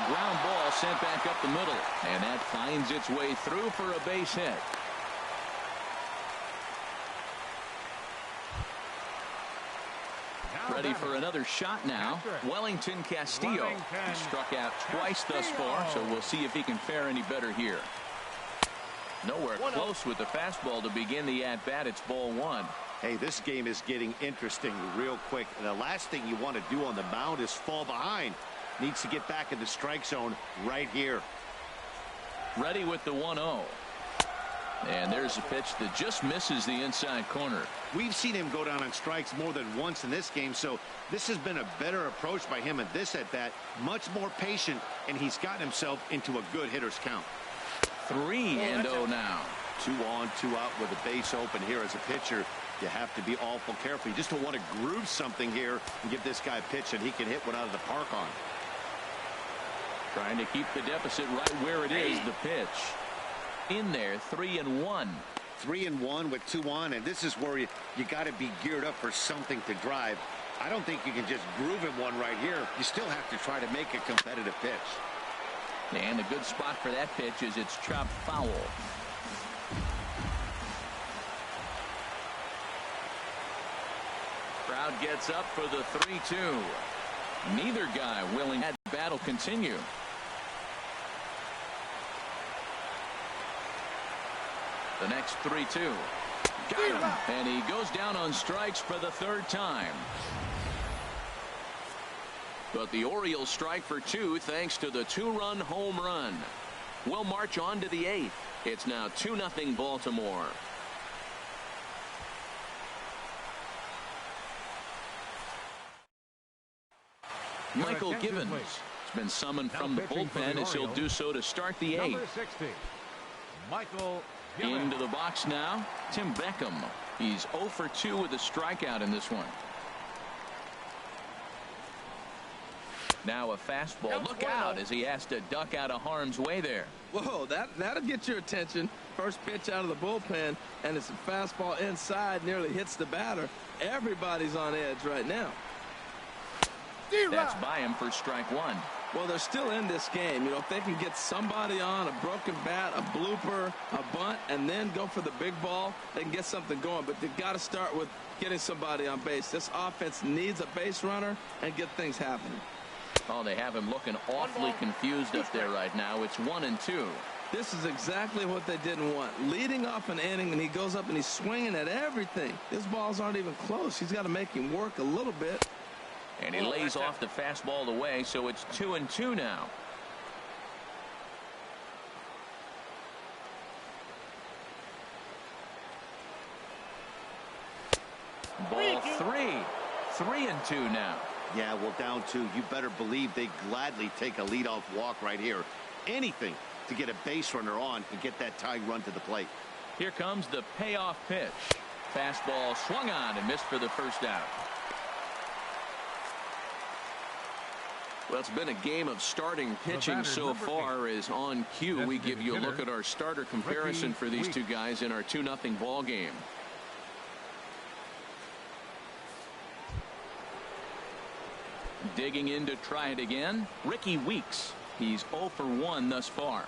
Ground ball sent back up the middle, and that finds its way through for a base hit. Ready for another shot now. Wellington Castillo. He struck out twice thus far, so we'll see if he can fare any better here. Nowhere close with the fastball to begin the at-bat. It's ball 1. Hey, this game is getting interesting real quick. And the last thing you want to do on the mound is fall behind. Needs to get back in the strike zone right here. Ready with the 1-0. And there's a pitch that just misses the inside corner. We've seen him go down on strikes more than once in this game, so this has been a better approach by him at this at-bat. Much more patient, and he's gotten himself into a good hitter's count. 3-0 now. 2 on, 2 out with a base open here as a pitcher. You have to be awful careful. You just don't want to groove something here and give this guy a pitch that he can hit one out of the park on. Trying to keep the deficit right where it is. The pitch. In there, 3-1. 3-1 with 2 on, and this is where you got to be geared up for something to drive. I don't think you can just groove him one right here. You still have to try to make a competitive pitch. And a good spot for that pitch is it's chopped foul. Crowd gets up for the 3-2. Neither guy willing that battle continue. The next 3-2. Got him. And he goes down on strikes for the 3rd time. But the Orioles strike for 2 thanks to the 2-run home run. We'll march on to the 8th. It's now 2-0 Baltimore. Michael Givens has been summoned from the bullpen as he'll do so to start the 8th. Number 60, Michael Givens. Into the box now, Tim Beckham. He's 0 for 2 with a strikeout in this one. Now a fastball. Look out as he has to duck out of harm's way there. Whoa, that'll get your attention. First pitch out of the bullpen, and it's a fastball inside, nearly hits the batter. Everybody's on edge right now. That's by him for strike one. Well, they're still in this game. You know, if they can get somebody on, a broken bat, a blooper, a bunt, and then go for the big ball, they can get something going. But they've got to start with getting somebody on base. This offense needs a base runner and get things happening. Oh, they have him looking awfully confused up there right now. It's 1-2. This is exactly what they didn't want. Leading off an inning, and he goes up and he's swinging at everything. His balls aren't even close. He's got to make him work a little bit. And he lays off the fastball away, so it's 2-2 now. Ball three. 3-2 now. Yeah, well, down two. You better believe they gladly take a leadoff walk right here. Anything to get a base runner on and get that tying run to the plate. Here comes the payoff pitch. Fastball swung on and missed for the first out. Well, it's been a game of starting pitching so far. As on cue, we give you a look at our starter comparison for these two guys in our 2-0 ball game. Digging in to try it again, Ricky Weeks. He's 0 for 1 thus far.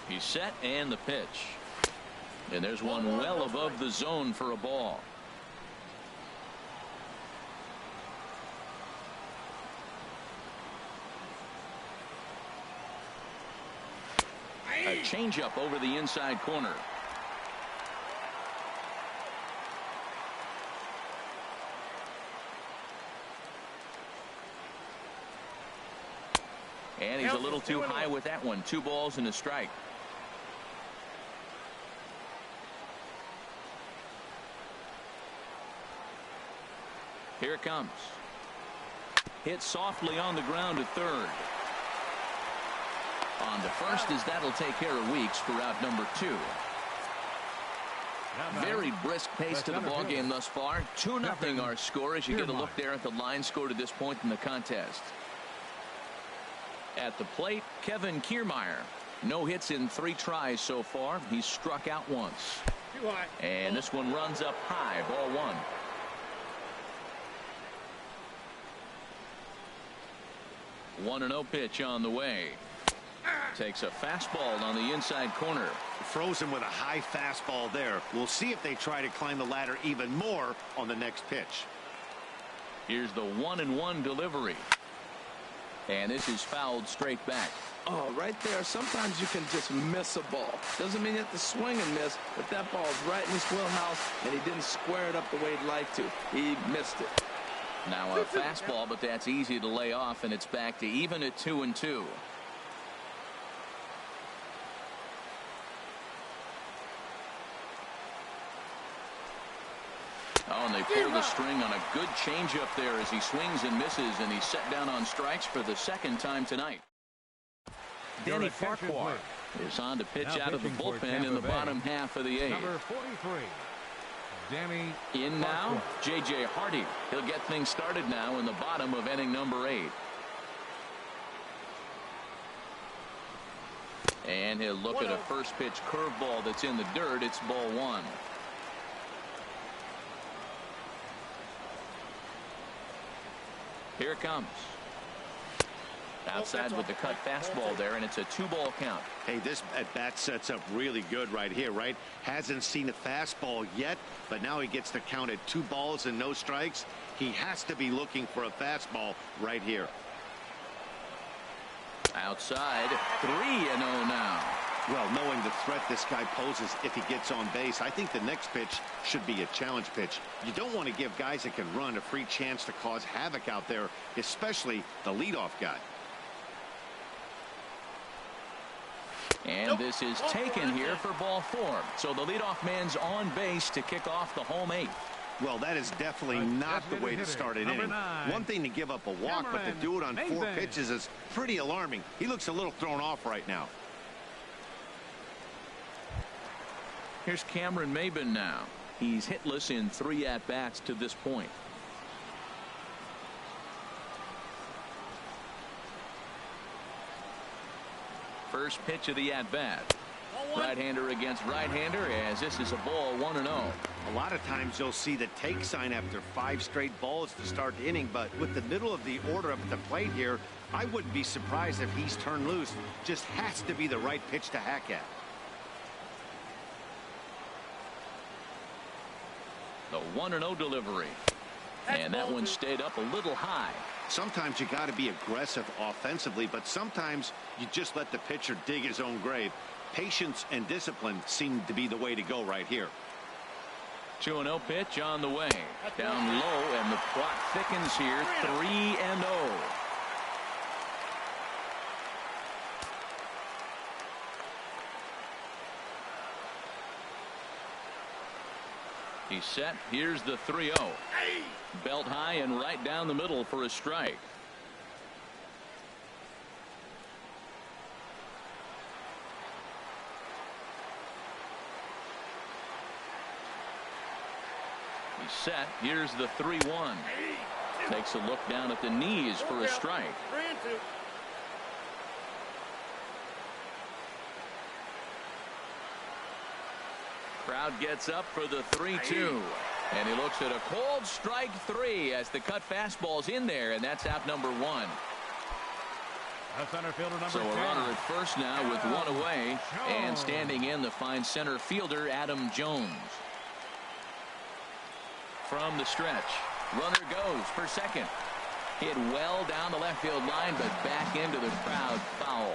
He's set, and the pitch. And there's one well above the zone for a ball. A changeup over the inside corner. And he's a little too high with that one. 2 balls and a strike. Here it comes. Hit softly on the ground to third. On to first, as that'll take care of Weeks for out number 2. Very brisk pace to the ball game thus far. 2-0 our score as you get a look there at the line score to this point in the contest. At the plate, Kevin Kiermaier. No hits in 3 tries so far. He's struck out once. And this one runs up high, ball 1. One 1-0 pitch on the way. Takes a fastball on the inside corner. Frozen with a high fastball there. We'll see if they try to climb the ladder even more on the next pitch. Here's the 1-1 delivery. And this is fouled straight back. Oh, right there. Sometimes you can just miss a ball. Doesn't mean you have to swing and miss, but that ball's right in his wheelhouse, and he didn't square it up the way he'd like to. He missed it. Now a fastball, but that's easy to lay off, and it's back to even at 2-2. Oh, and they pull the string on a good changeup there as he swings and misses, and he's set down on strikes for the 2nd time tonight. Danny Farquhar is on to pitch out of the bullpen in the bottom half of the 8th. Number 43, Danny. In now, J.J. Hardy. He'll get things started now in the bottom of inning number 8. And he'll look at a first pitch curveball that's in the dirt. It's ball 1. Here it comes. Outside with the cut fastball there, and it's a 2-ball count. Hey, this at bat sets up really good right here, right? Hasn't seen a fastball yet, but now he gets to count at 2 balls and no strikes. He has to be looking for a fastball right here. Outside, 3-0 now. Well, knowing the threat this guy poses if he gets on base, I think the next pitch should be a challenge pitch. You don't want to give guys that can run a free chance to cause havoc out there, especially the leadoff guy. And this is taken here for ball 4. So the leadoff man's on base to kick off the home 8th. Well, that is definitely not the way to start an inning. One thing to give up a walk, but to do it on 4 pitches is pretty alarming. He looks a little thrown off right now. Here's Cameron Maybin now. He's hitless in 3 at-bats to this point. First pitch of the at-bat. Right-hander against right-hander, as this is a ball 1-0. A lot of times you'll see the take sign after 5 straight balls to start the inning, but with the middle of the order up at the plate here, I wouldn't be surprised if he's turned loose. Just has to be the right pitch to hack at. The 1-0 delivery. And that one stayed up a little high. Sometimes you got to be aggressive offensively, but sometimes you just let the pitcher dig his own grave. Patience and discipline seem to be the way to go right here. 2-0 pitch on the way. Down low, and the clock thickens here. 3-0. He's set. Here's the 3-0. Belt high and right down the middle for a strike. He's set. Here's the 3-1. Takes a look down at the knees for a strike. 3-2. Crowd gets up for the 3-2. And he looks at a cold strike 3 as the cut fastball's in there, and that's out number 1. Center fielder number so a 10. runner at first now with 1 away, and standing in the fine center fielder Adam Jones. From the stretch, runner goes for second. Hit well down the left field line, but back into the crowd, foul.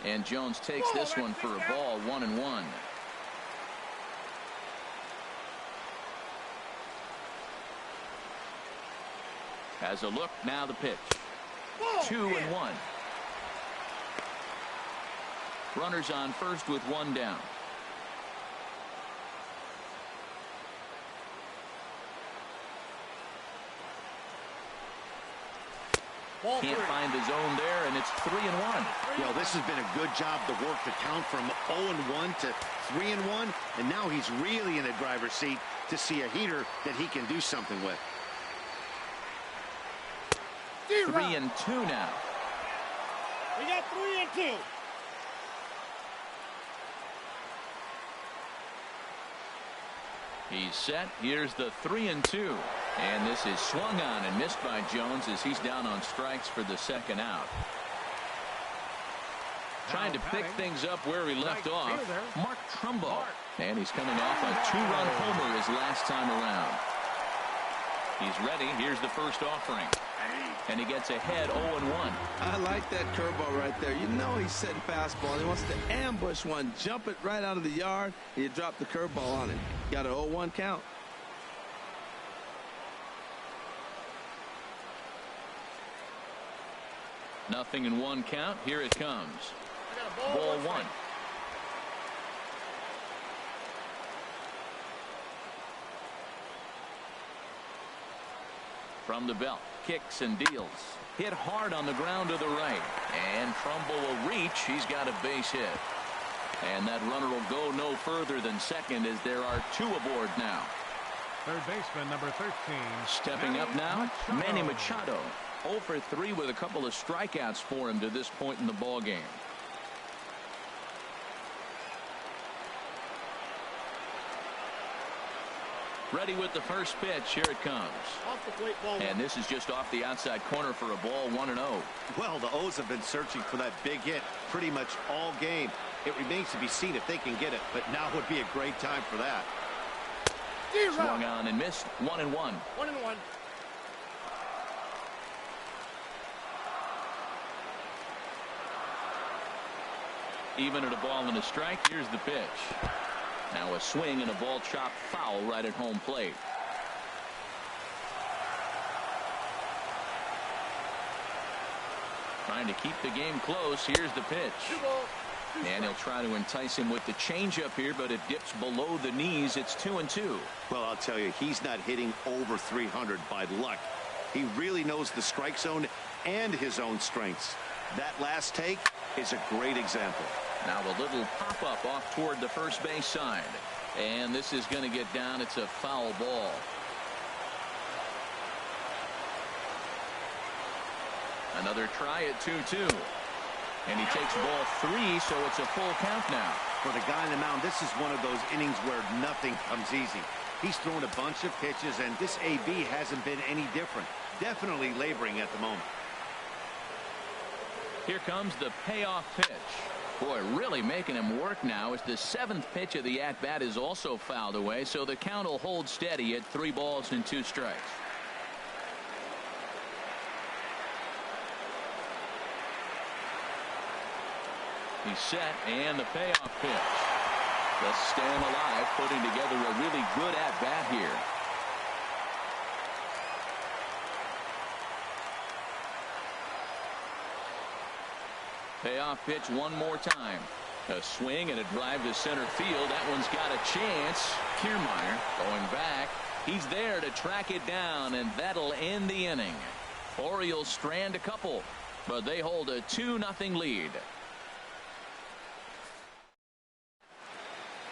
And Jones takes this one for a ball, 1-1. Has a look, now the pitch. 2-1. Runners on first with 1 down. Can't find the zone there, and it's 3-1. Well, this has been a good job to work the count from 0-1 to 3-1, and now he's really in the driver's seat to see a heater that he can do something with. 3-2 now. We got 3-2. He's set. Here's the 3-2. And this is swung on and missed by Jones as he's down on strikes for the second out. Trying to pick things up where he left off, Mark Trumbo. And he's coming off a 2-run homer his last time around. He's ready. Here's the first offering. And he gets ahead 0-1. I like that curveball right there. You know he's setting fastball. He wants to ambush one, jump it right out of the yard, and you drop the curveball on it. Got an 0-1 count. Nothing in 1 count. Here it comes. Ball 1. From the belt, kicks and deals. Hit hard on the ground to the right. And Trumbo will reach. He's got a base hit. And that runner will go no further than second as there are 2 aboard now. Third baseman number 13. Stepping up now, Manny Machado. 0 for 3 with a couple of strikeouts for him to this point in the ball game. Ready with the first pitch. Here it comes. Off the plate, ball 1. And this is just off the outside corner for a ball, 1-0. Well, the O's have been searching for that big hit pretty much all game. It remains to be seen if they can get it, but now would be a great time for that. Swung on and missed. 1-1. 1-1. Even at a ball and a strike. Here's the pitch. Now a swing and a ball chopped foul right at home plate. Trying to keep the game close. Here's the pitch. And he'll try to entice him with the changeup here, but it dips below the knees. It's 2-2. Well, I'll tell you, he's not hitting over 300 by luck. He really knows the strike zone and his own strengths. That last take is a great example. Now a little pop-up off toward the first base side. And this is going to get down. It's a foul ball. Another try at 2-2. And he takes ball 3, so it's a full count now. For the guy on the mound, this is one of those innings where nothing comes easy. He's thrown a bunch of pitches, and this AB hasn't been any different. Definitely laboring at the moment. Here comes the payoff pitch. Boy, really making him work now as the 7th pitch of the at-bat is also fouled away, so the count will hold steady at 3 balls and 2 strikes. He's set, and the payoff pitch. Just staying alive, putting together a really good at-bat here. Payoff pitch one more time. A swing and a drive to center field. That one's got a chance. Kiermaier going back. He's there to track it down, and that'll end the inning. Orioles strand a couple, but they hold a 2-0 lead.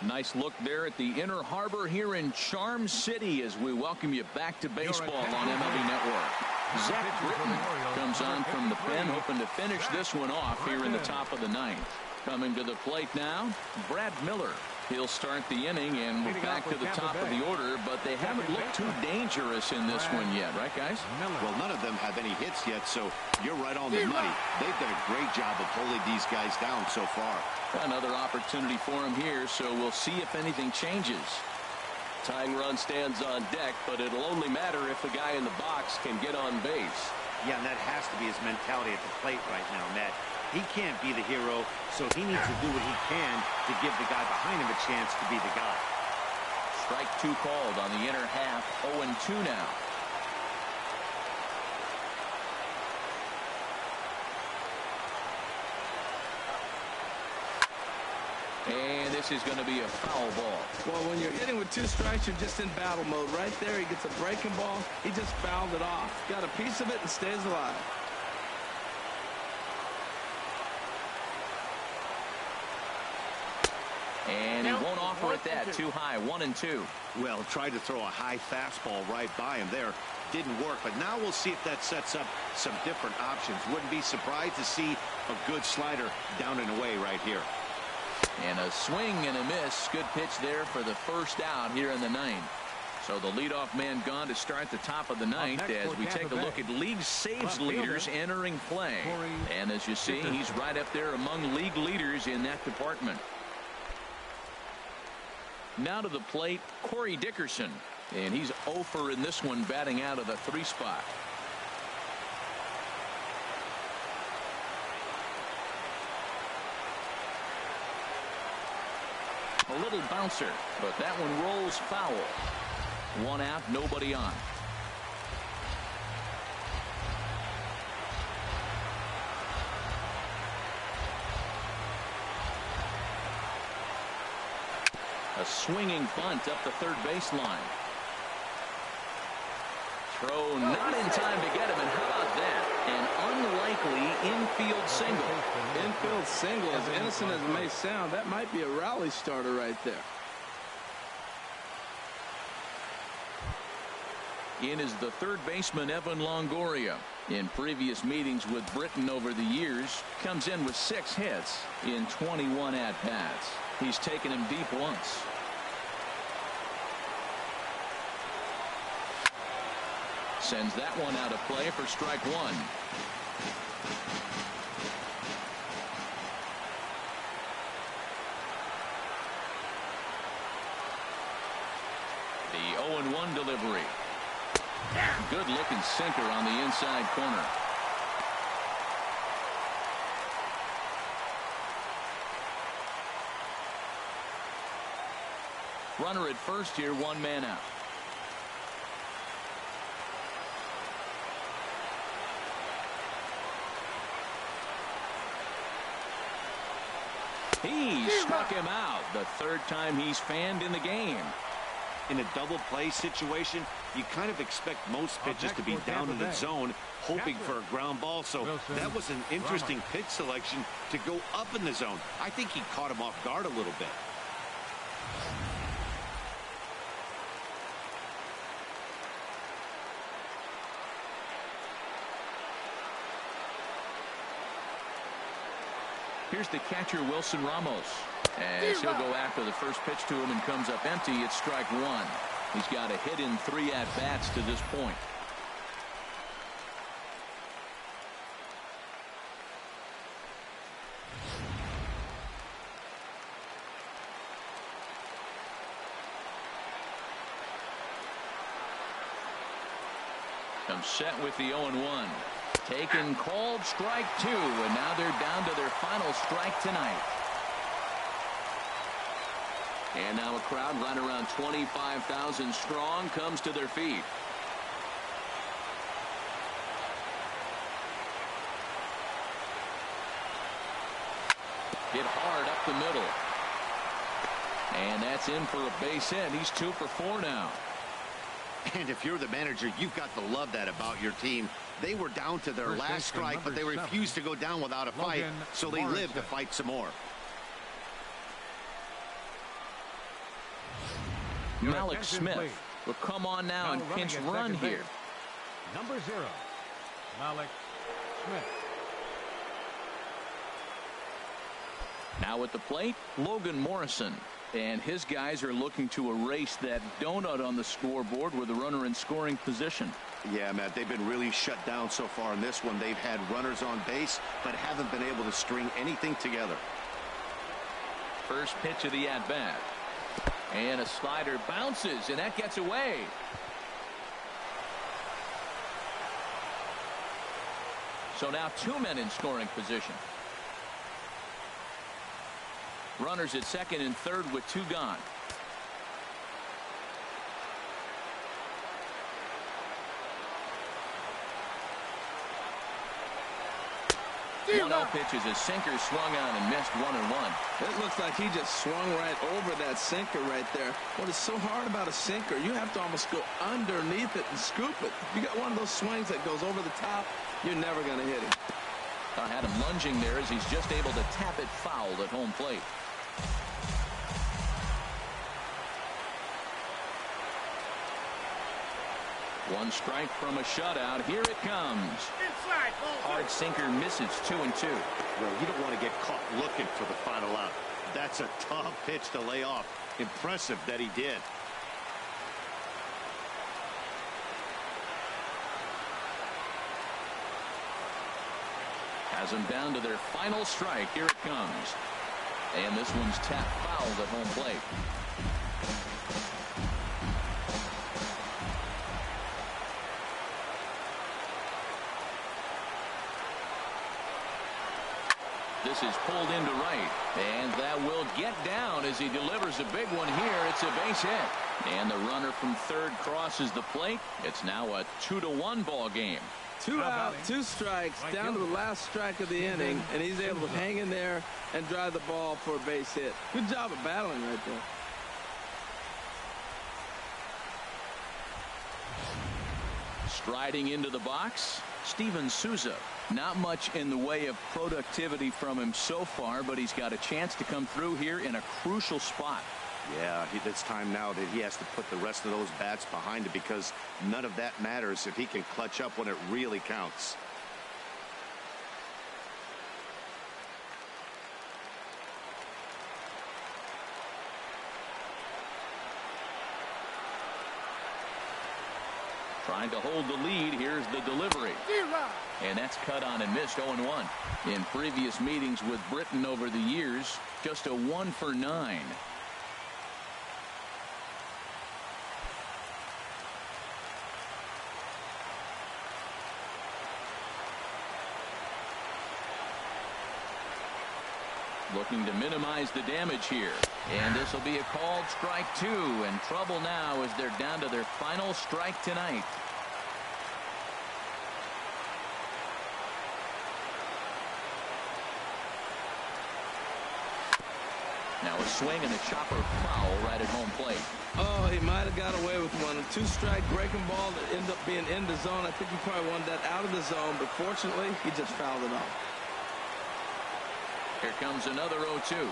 Nice look there at the Inner Harbor here in Charm City as we welcome you back to baseball on MLB Network. Zach Britton comes on from the pen, hoping to finish this one off here in the top of the 9th. Coming to the plate now, Brad Miller. He'll start the inning, and we're back to the top of the order, but they haven't looked too dangerous in this one yet, right, guys? Well, none of them have any hits yet, so you're right on the money. They've done a great job of holding these guys down so far. Another opportunity for him here, so we'll see if anything changes. Tying run stands on deck, but it'll only matter if the guy in the box can get on base. Yeah, and that has to be his mentality at the plate right now, Matt. He can't be the hero, so he needs to do what he can to give the guy behind him a chance to be the guy. Strike 2 called on the inner half. 0-2 now. And this is going to be a foul ball. Well, when you're hitting with 2 strikes, you're just in battle mode. Right there, he gets a breaking ball. He just fouled it off. Got a piece of it and stays alive. And he won't offer it that. Too high. 1-2. Well, tried to throw a high fastball right by him there. Didn't work, but now we'll see if that sets up some different options. Wouldn't be surprised to see a good slider down and away right here. And a swing and a miss. Good pitch there for the first out here in the 9th. So the leadoff man gone to start the top of the 9th as we take a look at league saves leaders entering play. And as you see, he's right up there among league leaders in that department. Now to the plate, Corey Dickerson. And he's 0 in this one, batting out of the 3 spot. A little bouncer, but that one rolls foul. 1 out, nobody on. A swinging bunt up the third baseline. Throw not in time to get him, and how about that? An unlikely infield single. Infield single, as innocent as it may sound, that might be a rally starter right there. In is the third baseman, Evan Longoria. In previous meetings with Britton over the years, comes in with 6 hits in 21 at-bats. He's taken him deep once. Sends that one out of play for strike 1. The 0-1 delivery. Good looking sinker on the inside corner. Runner at first here, 1 man out. He struck him out the 3rd time he's fanned in the game. In a double play situation, you kind of expect most pitches to be down in the zone, hoping for a ground ball. So that was an interesting pitch selection to go up in the zone. I think he caught him off guard a little bit. Here's the catcher, Wilson Ramos. As he'll go after the first pitch to him and comes up empty. It's strike one. He's got a hit in 3 at-bats to this point. Comes set with the 0-1. Taken, called, strike 2, and now they're down to their final strike tonight. And now a crowd right around 25,000 strong comes to their feet. Hit hard up the middle. And that's in for a base hit. He's 2 for 4 now. And if you're the manager, you've got to love that about your team. They were down to their last strike, but they refused to go down without a fight, so they lived to fight some more. Malik Smith will come on now and pinch run here. Number 0, Malik Smith. Now at the plate, Logan Morrison. And his guys are looking to erase that donut on the scoreboard with a runner in scoring position. Yeah, Matt, they've been really shut down so far in this one. They've had runners on base, but haven't been able to string anything together. First pitch of the at-bat. And a slider bounces, and that gets away. So now 2 men in scoring position. Runners at second and third with 2 gone. One 0 pitch is a sinker swung on and missed 1-1. It looks like he just swung right over that sinker right there. What is so hard about a sinker, you have to almost go underneath it and scoop it. You got one of those swings that goes over the top, you're never going to hit him. I had him lunging there as he's just able to tap it foul at home plate. One strike from a shutout. Here it comes. Inside, Hard sinker misses 2-2. Well, you don't want to get caught looking for the final out. That's a tough pitch to lay off. Impressive that he did. Has them down to their final strike. Here it comes. And this one's tapped foul at home plate. This is pulled into right, and that will get down as he delivers a big one here. It's a base hit, and the runner from third crosses the plate. It's now a 2-1 ball game. 2 out, 2 strikes, down to the last strike of the inning, and he's able to hang in there and drive the ball for a base hit. Good job of battling right there. Striding into the box, Steven Souza. Not much in the way of productivity from him so far, but he's got a chance to come through here in a crucial spot. Yeah, it's time now that he has to put the rest of those bats behind it, because none of that matters if he can clutch up when it really counts. Trying to hold the lead. Here's the delivery. And that's cut on and missed 0-1. In previous meetings with Britton over the years, just a 1 for 9. Looking to minimize the damage here. And this will be a called strike 2, and trouble now as they're down to their final strike tonight. Now a swing and a chopper foul right at home plate. Oh, he might have got away with one. A two-strike breaking ball that ended up being in the zone. I think he probably wanted that out of the zone, but fortunately, he just fouled it off. Here comes another 0-2.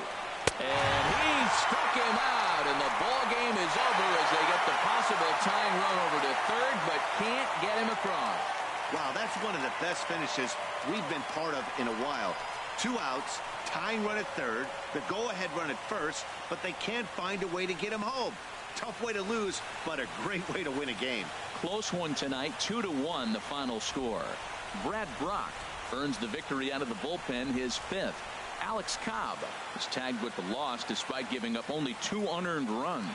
And he struck him out, and the ball game is over as they get the possible tying run over to third, but can't get him across. Wow, that's one of the best finishes we've been part of in a while. 2 outs, tying run at third, the go-ahead run at first, but they can't find a way to get him home. Tough way to lose, but a great way to win a game. Close one tonight, 2-1 the final score. Brad Brock earns the victory out of the bullpen, his 5th. Alex Cobb is tagged with the loss despite giving up only 2 unearned runs.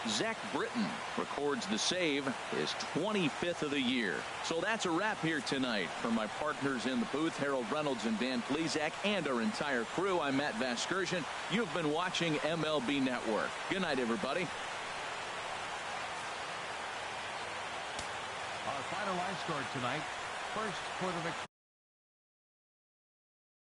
Zach Britton records the save, his 25th of the year. So that's a wrap here tonight. For my partners in the booth, Harold Reynolds and Dan Plesac, and our entire crew, I'm Matt Vasgersian. You've been watching MLB Network. Good night, everybody. Our final line score tonight, first for the victory.